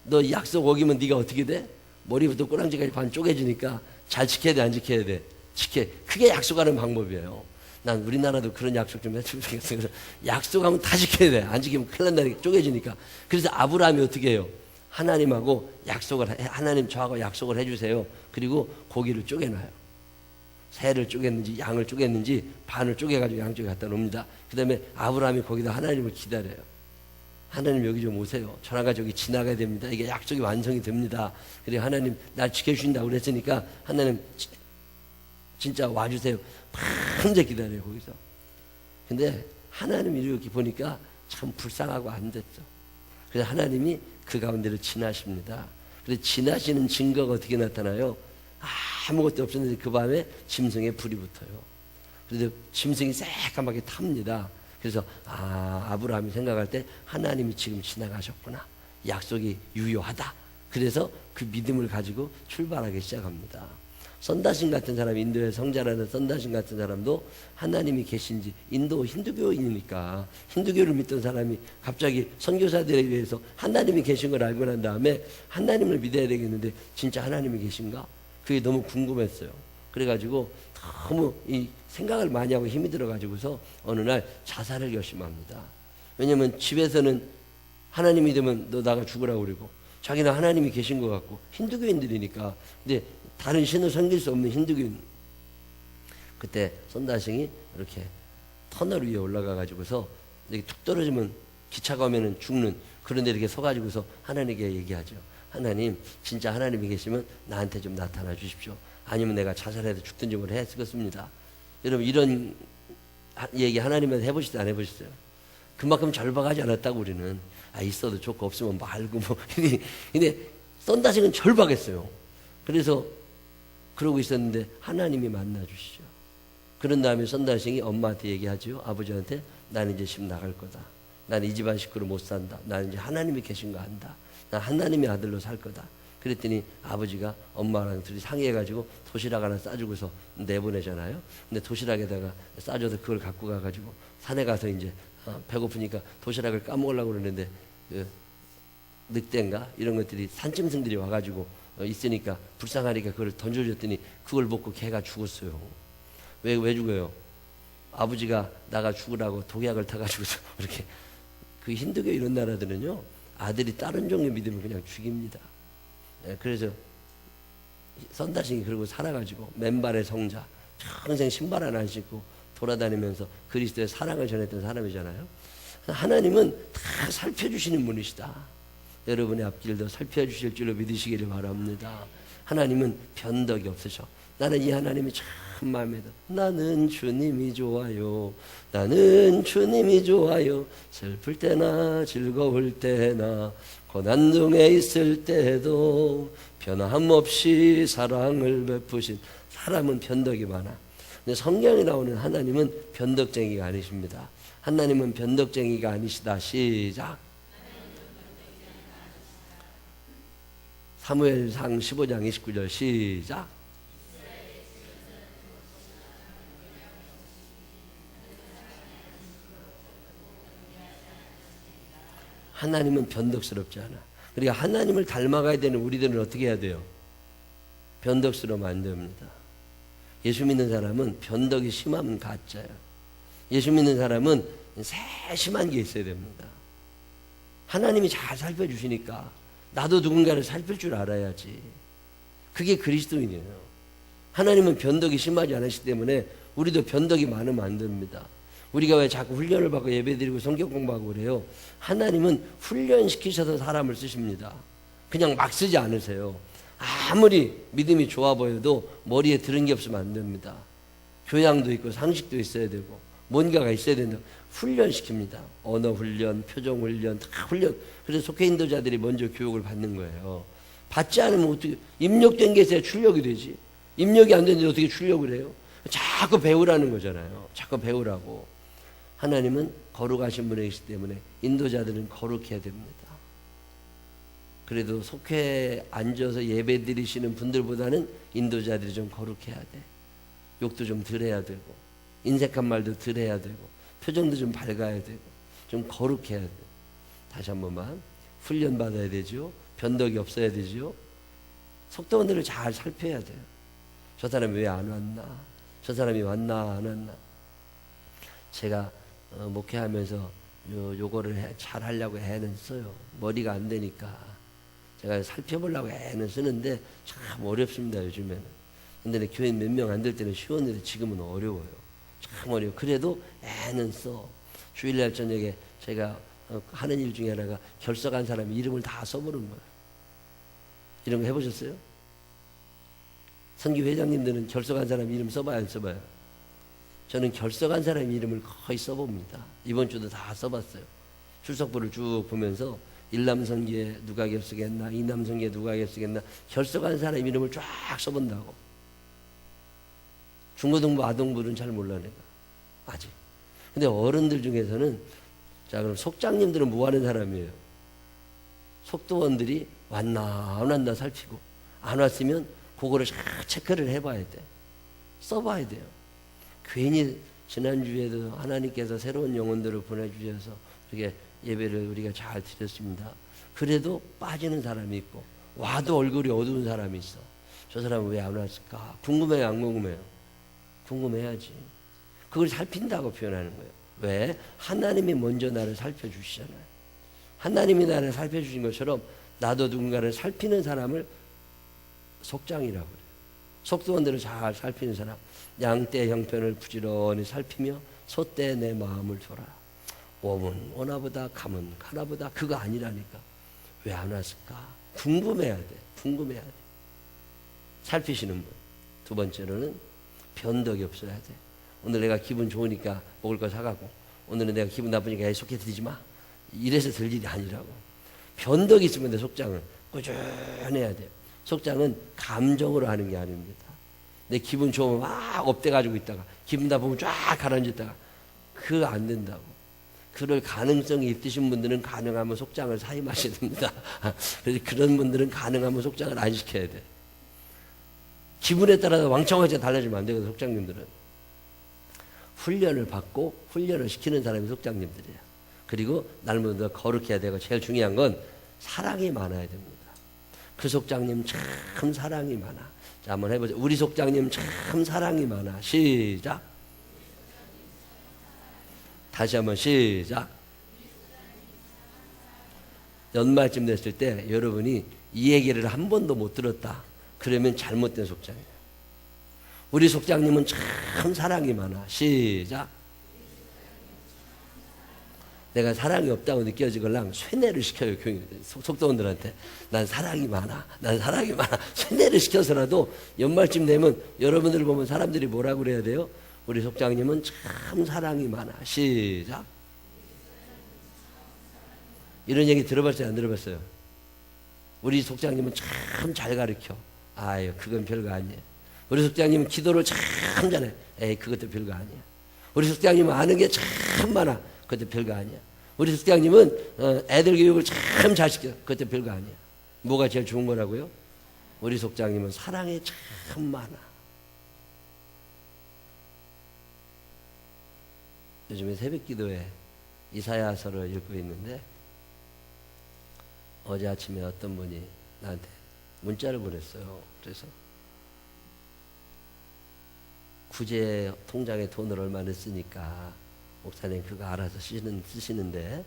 너 약속 어기면 네가 어떻게 돼? 머리부터 꼬랑지까지 반 쪼개지니까 잘 지켜야 돼, 안 지켜야 돼? 지켜. 그게 약속하는 방법이에요. 난 우리나라도 그런 약속 좀 해주면 좋겠어요. 그래서 약속하면 다 지켜야 돼. 안 지키면 큰일 난다. 쪼개지니까. 그래서 아브라함이 어떻게 해요? 하나님하고 약속을 하나님 저하고 약속을 해주세요. 그리고 고기를 쪼개놔요. 새를 쪼갰는지 양을 쪼갰는지 반을 쪼개가지고 양쪽에 갖다 놓습니다. 그 다음에 아브라함이 거기다 하나님을 기다려요. 하나님 여기 좀 오세요. 전화가 저기 지나가야 됩니다. 이게 약속이 완성이 됩니다. 그리고 하나님 날 지켜주신다고 그랬으니까 하나님 진짜 와주세요. 밤새 기다려요 거기서. 근데 하나님이 이렇게 보니까 참 불쌍하고 안 됐죠. 그래서 하나님이 그 가운데를 지나십니다. 그래서 지나시는 증거가 어떻게 나타나요? 아무것도 없었는데 그 밤에 짐승에 불이 붙어요. 그래서 짐승이 새까맣게 탑니다. 그래서 아브라함이 생각할 때 하나님이 지금 지나가셨구나. 약속이 유효하다. 그래서 그 믿음을 가지고 출발하기 시작합니다. 선다신 같은 사람, 인도의 성자라는 선다신 같은 사람도 하나님이 계신지, 인도 힌두교인이니까 힌두교를 믿던 사람이 갑자기 선교사들에 의해서 하나님이 계신 걸 알고 난 다음에 하나님을 믿어야 되겠는데 진짜 하나님이 계신가? 그게 너무 궁금했어요. 그래가지고 너무 이 생각을 많이 하고 힘이 들어가지고서 어느 날 자살을 결심합니다. 왜냐면 집에서는 하나님이 되면 너 나가 죽으라고 그러고 자기는 하나님이 계신 것 같고 힌두교인들이니까. 근데 다른 신을 섬길 수 없는 힌두교인. 그때 선다싱이 이렇게 터널 위에 올라가 가지고서 이렇게 툭 떨어지면 기차가 오면은 죽는 그런데 이렇게 서 가지고서 하나님께 얘기하죠. 하나님 진짜 하나님이 계시면 나한테 좀 나타나 주십시오. 아니면 내가 자살해도 죽든지 뭘 했겠습니다. 여러분 이런 얘기 하나님한테 해보시지 안 해보셨어요? 그만큼 절박하지 않았다고 우리는. 있어도 좋고 없으면 말고 뭐. 근데 선다싱은 절박했어요. 그래서 그러고 있었는데 하나님이 만나 주시죠. 그런 다음에 선다싱이 엄마한테 얘기하죠. 아버지한테 나는 이제 집 나갈 거다. 나는 이 집안 식구로 못 산다. 나는 이제 하나님이 계신 거 안다. 난 하나님의 아들로 살 거다. 그랬더니 아버지가 엄마랑 둘이 상의해가지고 도시락 하나 싸주고서 내보내잖아요. 근데 도시락에다가 싸줘서 그걸 갖고 가가지고 산에 가서 이제 배고프니까 도시락을 까먹으려고 그러는데 그 늑대인가 이런 것들이 산짐승들이 와가지고 있으니까 불쌍하니까 그걸 던져줬더니 그걸 먹고 개가 죽었어요. 왜 죽어요? 아버지가 나가 죽으라고 독약을 타가지고서 이렇게. 그 힌두교 이런 나라들은요 아들이 다른 종류 믿으면 그냥 죽입니다. 그래서 선다싱이 그러고 살아가지고 맨발의 성자 평생 신발 하나 안 신고 돌아다니면서 그리스도의 사랑을 전했던 사람이잖아요. 하나님은 다 살펴주시는 분이시다. 여러분의 앞길도 살펴주실 줄로 믿으시기를 바랍니다. 하나님은 변덕이 없으셔. 나는 이 하나님이 참 마음에 들어. 나는 주님이 좋아요. 나는 주님이 좋아요. 슬플 때나 즐거울 때나 고난 중에 있을 때도 변함없이 사랑을 베푸신. 사람은 변덕이 많아. 근데 성경에 나오는 하나님은 변덕쟁이가 아니십니다. 하나님은 변덕쟁이가 아니시다. 시작. 사무엘상 15장 29절 시작. 하나님은 변덕스럽지 않아. 그러니까 하나님을 닮아가야 되는 우리들은 어떻게 해야 돼요? 변덕스러우면 안 됩니다. 예수 믿는 사람은 변덕이 심하면 가짜예요. 예수 믿는 사람은 세심한 게 있어야 됩니다. 하나님이 잘 살펴주시니까 나도 누군가를 살필 줄 알아야지. 그게 그리스도인이에요. 하나님은 변덕이 심하지 않으시기 때문에 우리도 변덕이 많으면 안 됩니다. 우리가 왜 자꾸 훈련을 받고 예배드리고 성경 공부하고 그래요? 하나님은 훈련시키셔서 사람을 쓰십니다. 그냥 막 쓰지 않으세요. 아무리 믿음이 좋아 보여도 머리에 들은 게 없으면 안 됩니다. 교양도 있고 상식도 있어야 되고 뭔가가 있어야 된다. 훈련시킵니다. 언어 훈련, 표정 훈련, 다 훈련. 그래서 속해 인도자들이 먼저 교육을 받는 거예요. 받지 않으면 어떻게, 입력된 게 있어야 출력이 되지. 입력이 안 되는데 어떻게 출력을 해요? 자꾸 배우라는 거잖아요. 자꾸 배우라고. 하나님은 거룩하신 분이시기 때문에 인도자들은 거룩해야 됩니다. 그래도 속해 앉아서 예배 드리시는 분들보다는 인도자들이 좀 거룩해야 돼. 욕도 좀 덜 해야 되고, 인색한 말도 덜 해야 되고, 표정도 좀 밝아야 되고, 좀 거룩해야 돼. 다시 한 번만. 훈련 받아야 되죠. 변덕이 없어야 되죠. 속도원들을 잘 살펴야 돼요. 저 사람이 왜 안 왔나? 저 사람이 왔나 안 왔나? 제가 목회하면서 요거를 잘 하려고 애는 써요. 머리가 안 되니까 제가 살펴보려고 애는 쓰는데 참 어렵습니다, 요즘에는. 근데 교회 몇 명 안 될 때는 쉬웠는데 지금은 어려워요. 참 어려워. 그래도 애는 써. 주일날 저녁에 제가 하는 일 중에 하나가 결석한 사람 이름을 다 써보는 거예요. 이런 거 해보셨어요? 선교 회장님들은 결석한 사람 이름 써봐요, 안 써봐요? 저는 결석한 사람 이름을 거의 써봅니다. 이번 주도 다 써봤어요. 출석부를 쭉 보면서 일남선교에 누가 결석했나, 이남선교에 누가 결석했나, 결석한 사람 이름을 쫙 써본다고. 중고등부, 아동부는 잘 몰라 내가 아직. 근데 어른들 중에서는, 자 그럼 속장님들은 뭐 하는 사람이에요? 속도원들이 왔나 안 왔나 살피고, 안 왔으면 그거를 쫙 체크를 해봐야 돼. 써봐야 돼요. 괜히 지난주에도 하나님께서 새로운 영혼들을 보내주셔서 이렇게 예배를 우리가 잘 드렸습니다. 그래도 빠지는 사람이 있고, 와도 얼굴이 어두운 사람이 있어. 저 사람은 왜 안 왔을까? 궁금해요, 안 궁금해요? 궁금해야지. 그걸 살핀다고 표현하는 거예요. 왜? 하나님이 먼저 나를 살펴주시잖아요. 하나님이 나를 살펴주신 것처럼 나도 누군가를 살피는 사람을 속장이라고 그래요. 속도원들을 잘 살피는 사람. 양떼 형편을 부지런히 살피며 소떼 내 마음을 둬라. 오면 오나보다 가면 가나보다. 그거 아니라니까. 왜 안 왔을까? 궁금해야 돼. 궁금해야 돼. 살피시는 분. 두 번째로는 변덕이 없어야 돼. 오늘 내가 기분 좋으니까 먹을 거 사가고, 오늘은 내가 기분 나쁘니까 속해 드리지 마. 이래서 될 일이 아니라고. 변덕이 있으면 내 속장은 꾸준해야 돼요. 속장은 감정으로 하는 게 아닙니다. 내 기분 좋으면 막 업돼가지고 있다가 기분 나쁘면 쫙 가라앉았다가, 그거 안 된다고. 그럴 가능성이 있으신 분들은 가능하면 속장을 사임하셔야 됩니다. 그래서 그런 분들은 가능하면 속장을 안 시켜야 돼. 기분에 따라서 왕창하게 달라지면 안 되거든. 속장님들은 훈련을 받고 훈련을 시키는 사람이 속장님들이에요. 그리고 날마다 거룩해야 되고, 제일 중요한 건 사랑이 많아야 됩니다. 그 속장님 참 사랑이 많아. 자, 한번 해보죠. 우리 속장님 참 사랑이 많아. 시작. 다시 한번 시작. 연말쯤 됐을 때 여러분이 이 얘기를 한 번도 못 들었다, 그러면 잘못된 속장이에요. 우리 속장님은 참 사랑이 많아. 시작. 내가 사랑이 없다고 느껴지걸랑 쇠뇌를 시켜요. 속도원들한테. 난 사랑이 많아. 난 사랑이 많아. 쇠뇌를 시켜서라도 연말쯤 되면 여러분들을 보면 사람들이 뭐라고 그래야 돼요? 우리 속장님은 참 사랑이 많아. 시작. 이런 얘기 들어봤어요, 안 들어봤어요? 우리 속장님은 참 잘 가르쳐. 아유, 그건 별거 아니에요. 우리 속장님은 기도를 참 잘해. 에이, 그것도 별거 아니야. 우리 속장님은 아는 게 참 많아. 그것도 별거 아니야. 우리 속장님은 애들 교육을 참 잘 시켜. 그것도 별거 아니야. 뭐가 제일 좋은 거라고요? 우리 속장님은 사랑이 참 많아. 요즘에 새벽기도에 이사야서를 읽고 있는데, 어제 아침에 어떤 분이 나한테 문자를 보냈어요. 그래서 구제 통장에 돈을 얼마 넣었으니까 목사님 그거 알아서 쓰시는데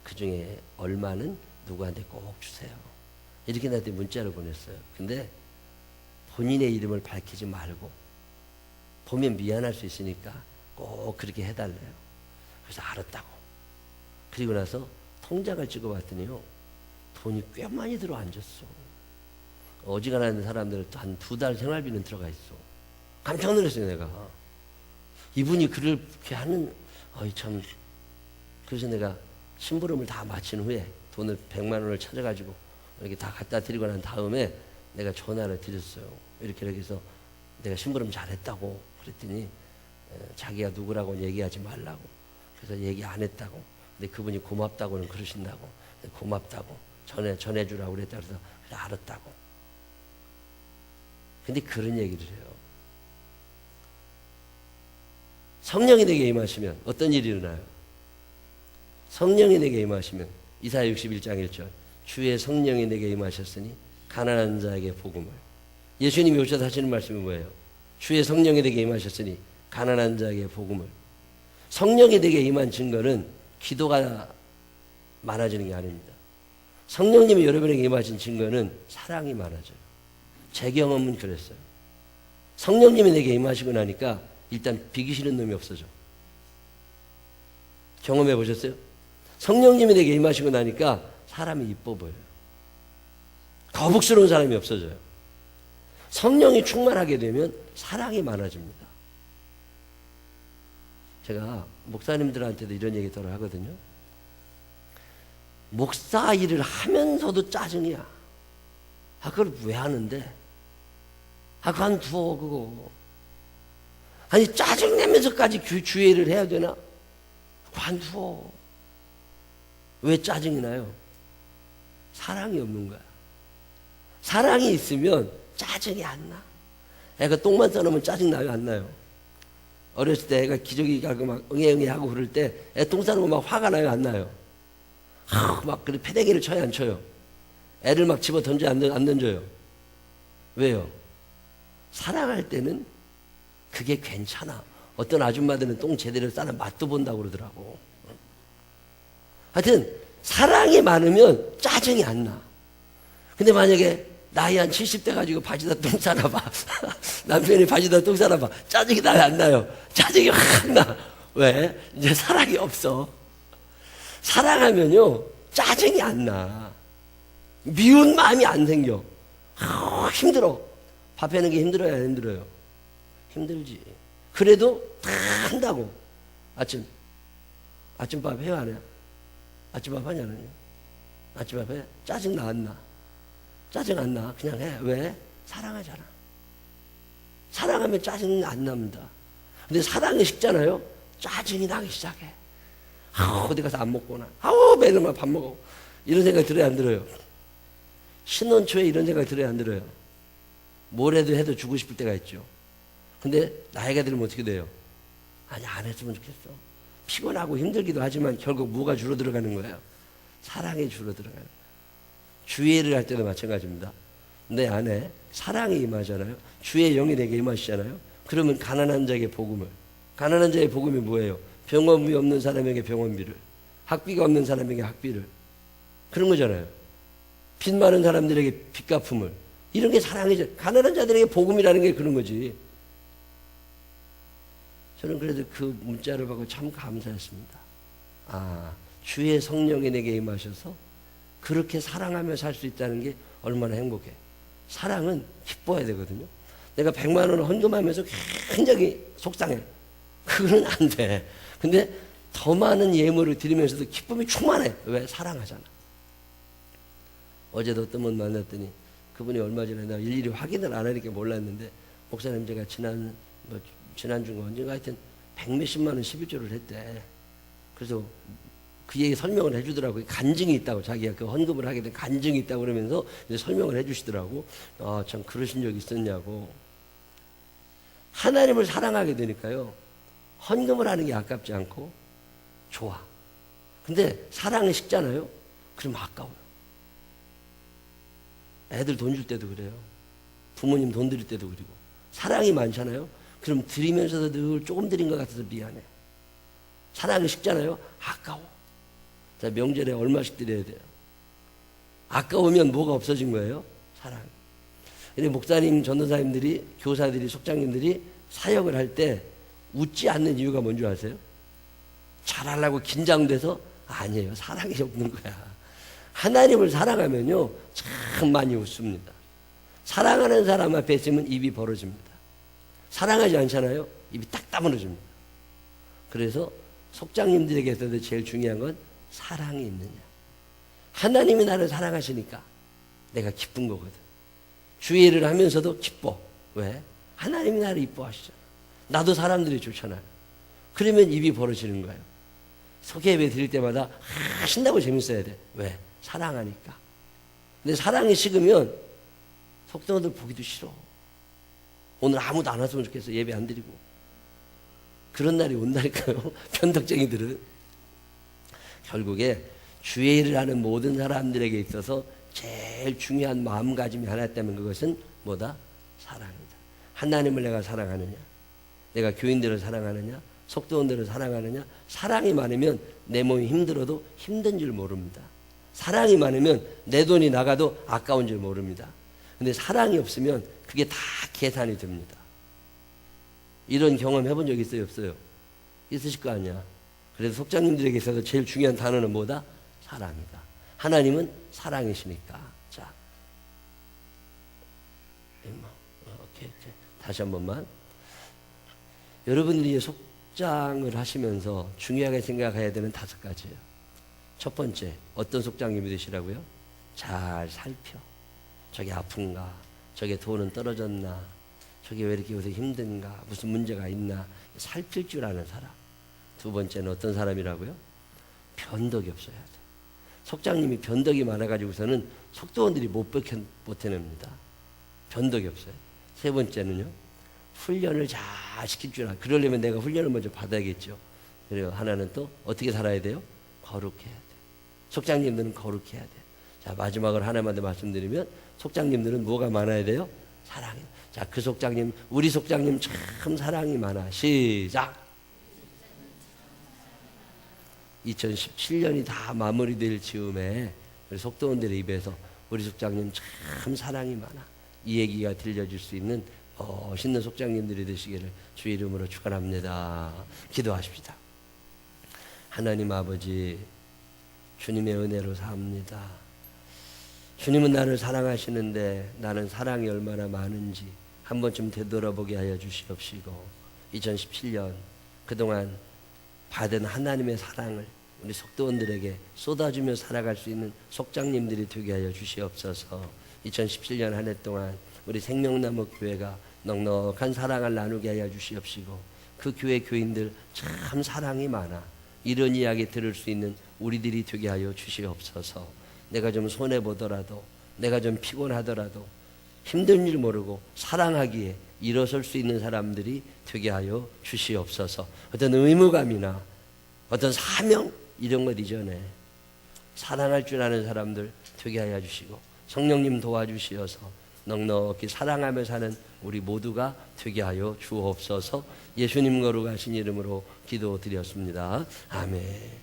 그 중에 얼마는 누구한테 꼭 주세요. 이렇게 나한테 문자를 보냈어요. 근데 본인의 이름을 밝히지 말고, 보면 미안할 수 있으니까 꼭 그렇게 해달래요. 그래서 알았다고. 그리고 나서 통장을 찍어봤더니요, 돈이 꽤 많이 들어앉았어. 어지간한 사람들은 한 2달 생활비는 들어가 있어. 깜짝 놀랐어요, 내가. 이분이 그렇게 하는, 참. 그래서 내가 심부름을 다 마친 후에 돈을 100만 원을 찾아가지고 이렇게 다 갖다 드리고 난 다음에 내가 전화를 드렸어요. 이렇게 해서 내가 심부름 잘했다고 그랬더니 자기가 누구라고는 얘기하지 말라고. 그래서 얘기 안 했다고. 근데 그분이 고맙다고는 그러신다고. 고맙다고 전해주라고 그랬다. 그래서 그래, 알았다고. 근데 그런 얘기를 해요. 성령이 내게 임하시면 어떤 일이 일어나요? 성령이 내게 임하시면 이사야 61장 1절 주의 성령이 내게 임하셨으니 가난한 자에게 복음을. 예수님이 오셔서 하시는 말씀이 뭐예요? 주의 성령이 내게 임하셨으니 가난한 자에게 복음을. 성령이 내게 임한 증거는 기도가 많아지는 게 아닙니다. 성령님이 여러분에게 임하신 증거는 사랑이 많아져요. 제 경험은 그랬어요. 성령님이 내게 임하시고 나니까 일단 비기 싫은 놈이 없어져. 경험해 보셨어요? 성령님이 내게 임하시고 나니까 사람이 이뻐 보여요. 거북스러운 사람이 없어져요. 성령이 충만하게 되면 사랑이 많아집니다. 제가 목사님들한테도 이런 얘기 들어 하거든요. 목사 일을 하면서도 짜증이야. 그걸 왜 하는데? 관두어 그거. 아니 짜증내면서까지 주의 일을 해야 되나? 관두어. 왜 짜증이 나요? 사랑이 없는 거야. 사랑이 있으면 짜증이 안 나. 애가 똥만 싸놓으면 짜증 나요, 안 나요? 어렸을 때 애가 기저귀 가고 막 응애응애 하고 그럴 때 애 똥 싸놓으면 막 화가 나요, 안 나요? 막 그래 패대기를 쳐요, 안 쳐요? 애를 막 집어 던져 안 던져요? 왜요? 사랑할 때는 그게 괜찮아. 어떤 아줌마들은 똥 제대로 싸는 맛도 본다고 그러더라고. 하여튼 사랑이 많으면 짜증이 안 나. 근데 만약에 나이 한 70대 가지고 바지다 똥 싸나봐. 남편이 바지다 똥 싸나봐. 짜증이 나요, 안 나요? 짜증이 확 나. 왜? 이제 사랑이 없어. 사랑하면요 짜증이 안 나. 미운 마음이 안 생겨. 힘들어. 밥 해는 게 힘들어야 힘들어요? 힘들지. 그래도 다 한다고. 아침밥 해요, 안 해요? 아침밥 하냐, 안 해요? 아침밥 해? 짜증 나, 안 나? 짜증 안 나. 그냥 해. 왜? 사랑하잖아. 사랑하면 짜증 안 납니다. 근데 사랑이 식잖아요? 짜증이 나기 시작해. 어디 가서 안 먹거나. 매일만 밥 먹어. 이런 생각 들어요, 안 들어요? 신혼 초에 이런 생각 들어요, 안 들어요? 뭐래도 해도 주고 싶을 때가 있죠. 근데 나이가 들면 어떻게 돼요? 아니, 안 했으면 좋겠어. 피곤하고 힘들기도 하지만 결국 뭐가 줄어들어가는 거예요? 사랑이 줄어들어가는 거예요. 주의 일을 할 때도 마찬가지입니다. 내 안에 사랑이 임하잖아요. 주의 영이 내게 임하시잖아요. 그러면 가난한 자에게 복음을. 가난한 자의 복음이 뭐예요? 병원비 없는 사람에게 병원비를, 학비가 없는 사람에게 학비를. 그런 거잖아요. 빚 많은 사람들에게 빚 갚음을. 이런 게 사랑이죠. 가난한 자들에게 복음이라는 게 그런 거지. 저는 그래도 그 문자를 받고 참 감사했습니다. 주의 성령이 내게 임하셔서 그렇게 사랑하며 살 수 있다는 게 얼마나 행복해. 사랑은 기뻐야 되거든요. 내가 100만 원을 헌금하면서 굉장히 속상해. 그건 안 돼. 근데 더 많은 예물을 드리면서도 기쁨이 충만해. 왜? 사랑하잖아. 어제도 어떤 분 만났더니 그분이 얼마 전에 나 일일이 확인을 안 하니까 몰랐는데, 목사님 제가 지난주가 언젠가 하여튼 100몇십만 원 11조를 했대. 그래서 그 얘기 설명을 해주더라고요. 간증이 있다고. 자기가 그 헌금을 하게 된 간증이 있다고 그러면서 이제 설명을 해주시더라고. 참 그러신 적이 있었냐고. 하나님을 사랑하게 되니까요, 헌금을 하는 게 아깝지 않고 좋아. 근데 사랑이 식잖아요. 그럼 아까워요. 애들 돈 줄 때도 그래요. 부모님 돈 드릴 때도 그리고. 사랑이 많잖아요. 그럼 드리면서도 늘 조금 드린 것 같아서 미안해. 사랑이 식잖아요. 아까워. 자, 명절에 얼마씩 드려야 돼요? 아까우면 뭐가 없어진 거예요? 사랑. 근데 목사님, 전도사님들이, 교사들이, 속장님들이 사역을 할 때 웃지 않는 이유가 뭔지 아세요? 잘하려고 긴장돼서? 아니에요. 사랑이 없는 거야. 하나님을 사랑하면요 참 많이 웃습니다. 사랑하는 사람 앞에 있으면 입이 벌어집니다. 사랑하지 않잖아요. 입이 딱 다물어집니다. 그래서 속장님들에게서도 제일 중요한 건 사랑이 있느냐. 하나님이 나를 사랑하시니까 내가 기쁜 거거든. 주의를 하면서도 기뻐. 왜? 하나님이 나를 이뻐하시잖아. 나도 사람들이 좋잖아요. 그러면 입이 벌어지는 거예요. 소개 예배 드릴 때마다 신나고 재밌어야 돼. 왜? 사랑하니까. 근데 사랑이 식으면 속성들 보기도 싫어. 오늘 아무도 안 왔으면 좋겠어. 예배 안 드리고. 그런 날이 온다니까요. 변덕쟁이들은. 결국에 주의 일을 하는 모든 사람들에게 있어서 제일 중요한 마음가짐이 하나 있다면 그것은 뭐다? 사랑이다. 하나님을 내가 사랑하느냐? 내가 교인들을 사랑하느냐? 속도원들을 사랑하느냐? 사랑이 많으면 내 몸이 힘들어도 힘든 줄 모릅니다. 사랑이 많으면 내 돈이 나가도 아까운 줄 모릅니다. 근데 사랑이 없으면 그게 다 계산이 됩니다. 이런 경험 해본 적 있어요? 없어요? 있으실 거 아니야. 그래서 속장님들에게 있어서 제일 중요한 단어는 뭐다? 사랑이다. 하나님은 사랑이시니까. 자, 오케이. 다시 한 번만. 여러분들이 속장을 하시면서 중요하게 생각해야 되는 5가지예요. 첫 번째, 어떤 속장님이 되시라고요? 잘 살펴. 저게 아픈가? 저게 돈은 떨어졌나? 저게 왜 이렇게 요새 힘든가? 무슨 문제가 있나? 살필 줄 아는 사람. 두 번째는 어떤 사람이라고요? 변덕이 없어야 돼. 속장님이 변덕이 많아가지고서는 속도원들이 못 버텨냅니다. 변덕이 없어요. 세 번째는요, 훈련을 잘 시킬 줄 알아. 그러려면 내가 훈련을 먼저 받아야겠죠. 그리고 하나는 또 어떻게 살아야 돼요? 거룩해야 돼. 속장님들은 거룩해야 돼. 자, 마지막으로 하나만 더 말씀드리면 속장님들은 뭐가 많아야 돼요? 사랑이. 자, 그 속장님, 우리 속장님 참 사랑이 많아. 시작. 2017년이 다 마무리될 즈음에 우리 속도원들의 입에서 우리 속장님 참 사랑이 많아. 이 얘기가 들려줄 수 있는 멋있는 속장님들이 되시기를 주의 이름으로 축원합니다. 기도하십시다. 하나님 아버지, 주님의 은혜로 삽니다. 주님은 나를 사랑하시는데 나는 사랑이 얼마나 많은지 한 번쯤 되돌아보게 하여 주시옵시고 2017년 그동안 받은 하나님의 사랑을 우리 속도원들에게 쏟아주며 살아갈 수 있는 속장님들이 되게 하여 주시옵소서. 2017년 한 해 동안 우리 생명나무 교회가 넉넉한 사랑을 나누게 하여 주시옵시고 그 교회 교인들 참 사랑이 많아. 이런 이야기 들을 수 있는 우리들이 되게 하여 주시옵소서. 내가 좀 손해보더라도 내가 좀 피곤하더라도 힘든 줄 모르고 사랑하기에 일어설 수 있는 사람들이 되게 하여 주시옵소서. 어떤 의무감이나 어떤 사명 이런 것 이전에 사랑할 줄 아는 사람들 되게 하여 주시고 성령님 도와주시어서 넉넉히 사랑하며 사는 우리 모두가 되게 하여 주옵소서. 예수님 거룩하신 이름으로 기도드렸습니다. 아멘.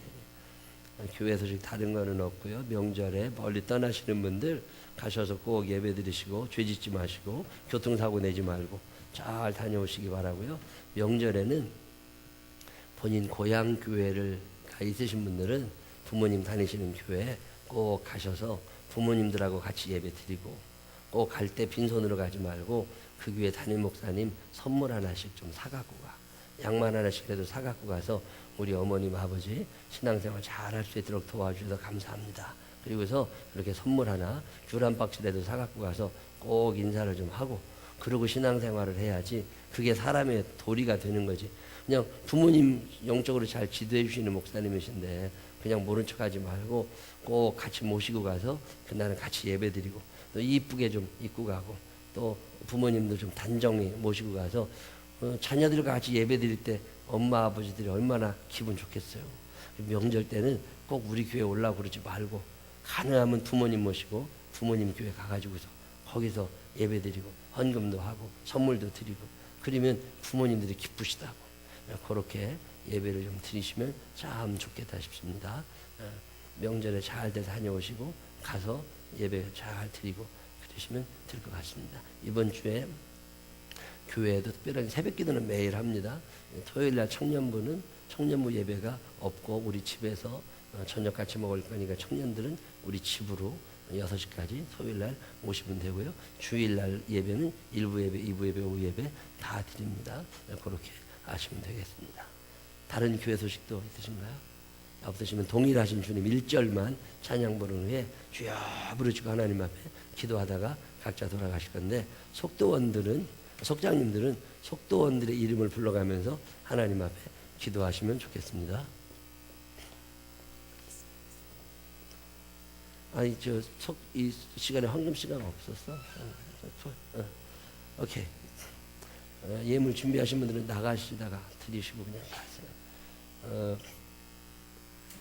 교회 소식 다른 거는 없고요. 명절에 멀리 떠나시는 분들 가셔서 꼭 예배 드리시고 죄 짓지 마시고 교통사고 내지 말고 잘 다녀오시기 바라고요. 명절에는 본인 고향 교회를 가 있으신 분들은 부모님 다니시는 교회 꼭 가셔서 부모님들하고 같이 예배 드리고 꼭 갈 때 빈손으로 가지 말고 그 교회 담임 목사님 선물 하나씩 좀 사갖고 가. 양말 하나씩이라도 사갖고 가서 우리 어머님 아버지 신앙생활 잘할 수 있도록 도와주셔서 감사합니다. 그리고서 이렇게 선물 하나 귤 한 박스라도 사갖고 가서 꼭 인사를 좀 하고 그러고 신앙생활을 해야지 그게 사람의 도리가 되는 거지. 그냥 부모님 영적으로 잘 지도해 주시는 목사님이신데 그냥 모른 척하지 말고 꼭 같이 모시고 가서 그날은 같이 예배드리고 또 이쁘게 좀 입고 가고 또 부모님도 좀 단정히 모시고 가서 자녀들과 같이 예배드릴 때 엄마 아버지들이 얼마나 기분 좋겠어요. 명절 때는 꼭 우리 교회 올라오고 그러지 말고 가능하면 부모님 모시고 부모님 교회 가가지고서 거기서 예배드리고 헌금도 하고 선물도 드리고 그러면 부모님들이 기쁘시다고 그렇게 예배를 좀 드리시면 참 좋겠다 싶습니다. 명절에 잘 다녀오시고 가서 예배 잘 드리고 그러시면 될 것 같습니다. 이번 주에 교회에도 특별한 새벽기도는 매일 합니다. 토요일날 청년부는 청년부 예배가 없고 우리 집에서 저녁 같이 먹을 거니까 청년들은 우리 집으로 6시까지 토요일날 오시면 되고요. 주일날 예배는 1부 예배, 2부 예배, 오후 예배 다 드립니다. 그렇게 아시면 되겠습니다. 다른 교회 소식도 있으신가요? 없으시면 동일하신 주님 1절만 찬양 부른 후에 주여 부르시고 하나님 앞에 기도하다가 각자 돌아가실 건데, 속장님들은 속도원들의 이름을 불러가면서 하나님 앞에 기도하시면 좋겠습니다. 아니 이 시간에 헌금 시간 없었어? 오케이. 예물 준비하신 분들은 나가시다가 드리시고 그냥 가세요.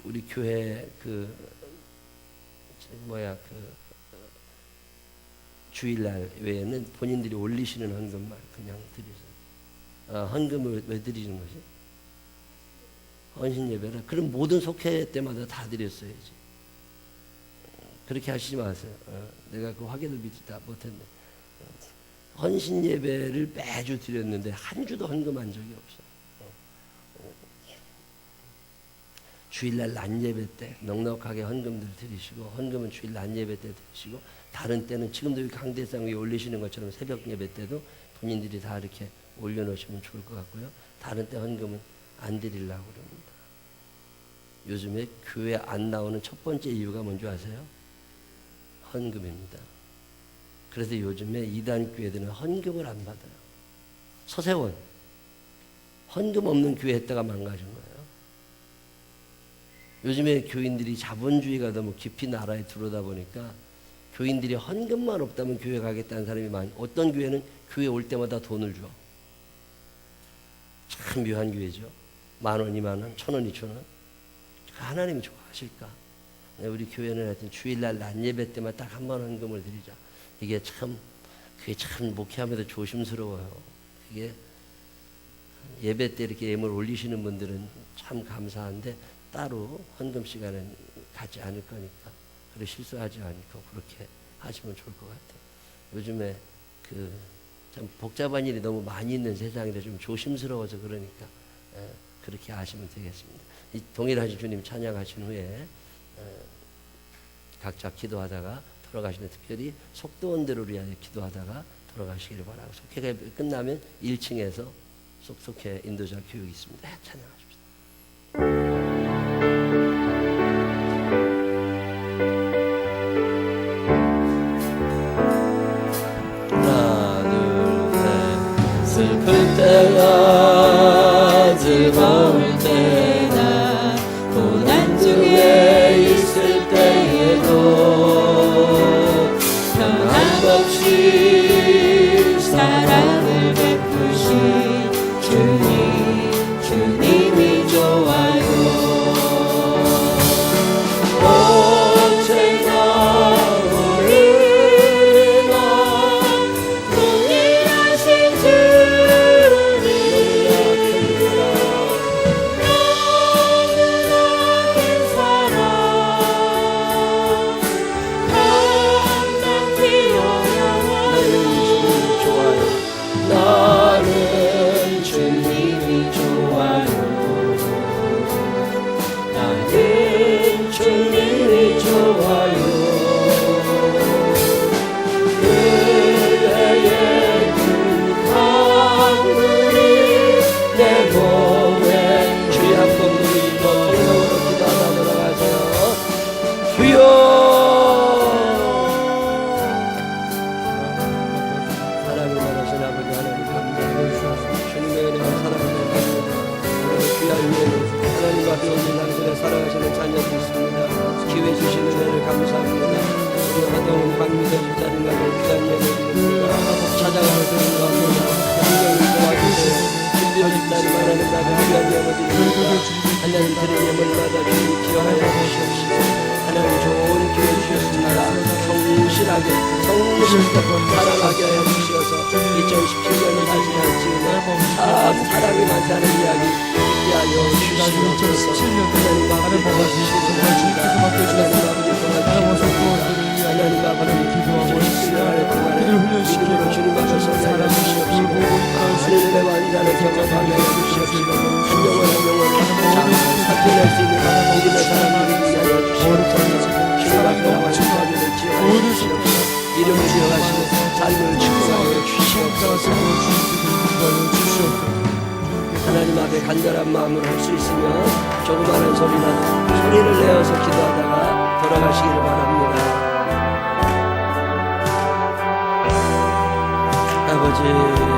우리 교회 주일날 외에는 본인들이 올리시는 헌금만 그냥 드리세요. 헌금을 왜 드리는 거지? 헌신 예배를. 그럼 모든 속회 때마다 다 드렸어야지. 그렇게 하시지 마세요. 내가 그 확인을 미리 다 못했네. 헌신 예배를 매주 드렸는데 한 주도 헌금한 적이 없어. 주일날 낮 예배 때 넉넉하게 헌금들 드리시고, 헌금은 주일 낮 예배 때 드리시고, 다른 때는 지금도 이 강대상 위에 올리시는 것처럼 새벽 예배 때도 본인들이 다 이렇게 올려놓으시면 좋을 것 같고요. 다른 때 헌금은 안 드리려고 그럽니다. 요즘에 교회 안 나오는 첫 번째 이유가 뭔지 아세요? 헌금입니다. 그래서 요즘에 이단 교회들은 헌금을 안 받아요. 서세원 헌금 없는 교회 했다가 망가진 거예요. 요즘에 교인들이 자본주의가 너무 깊이 나라에 들어오다 보니까 교인들이 헌금만 없다면 교회 가겠다는 사람이 많이. 어떤 교회는 교회 올 때마다 돈을 줘. 참 묘한 교회죠. 10,000원, 20,000원, 1,000원, 2,000원. 하나님이 좋아하실까? 우리 교회는 하여튼 주일날 낮 예배 때만 딱 한 번 헌금을 드리자. 그게 참 목회하면서 조심스러워요. 이게 예배 때 이렇게 예물 올리시는 분들은 참 감사한데 따로 헌금 시간은 갖지 않을 거니까, 그래 실수하지 않고 그렇게 하시면 좋을 것 같아요. 요즘에 참 복잡한 일이 너무 많이 있는 세상이라 좀 조심스러워서 그러니까 그렇게 하시면 되겠습니다. 이 동일하신 주님 찬양하신 후에 각자 기도하다가 돌아가시는, 특별히 속도원들을 위하여 기도하다가 돌아가시기를 바라고, 속회가 끝나면 1층에서 속회 인도자 교육이 있습니다. 찬양하십시다. 슬플 때나 즐거울 때나 고난 중에 있을 때에도 변함없이 사랑을 베푸신 주님이 좋아요. 언제나 우리가 동일하신 살아가시는 자녀들 있습니다. 기회 주시는 은혜를 감사합니다. 우리 하동은 박미선 집사님과 귀한 예배드립니다. 찾아가는 분과 성령을 도와주세요. 김비호 집사님 하나님 나를 귀한 예배드립니다. 하나님 드린 예물마다 주님 기여하여 주시옵시고, 하나님 좋은 기회 주셨습니다. 성실하게 살아가게 하여 주셔서 2017년을 맞이할지어다 사람이 많다는 이야기 하여 주시옵소서. 하나님 아버지 도와주시옵소서. 하나님 아버지 기도하고 있으시는 믿음으로 주님 앞에 서게 주시옵시고, 하늘의 완전을 경험하게 해주시옵시고, 한 영혼 한 영혼 살펴낼 수 있는 믿음의 사람들이 나와 주님을 기억하여 주시옵소서. 이름을 기억하시고 삶을 축복하여 주시옵소서. 하나님 앞에 간절한 마음으로 할 수 있으면 조그마한 소리라도 소리를 내어서 기도하다가 돌아가시기를 바랍니다. 아버지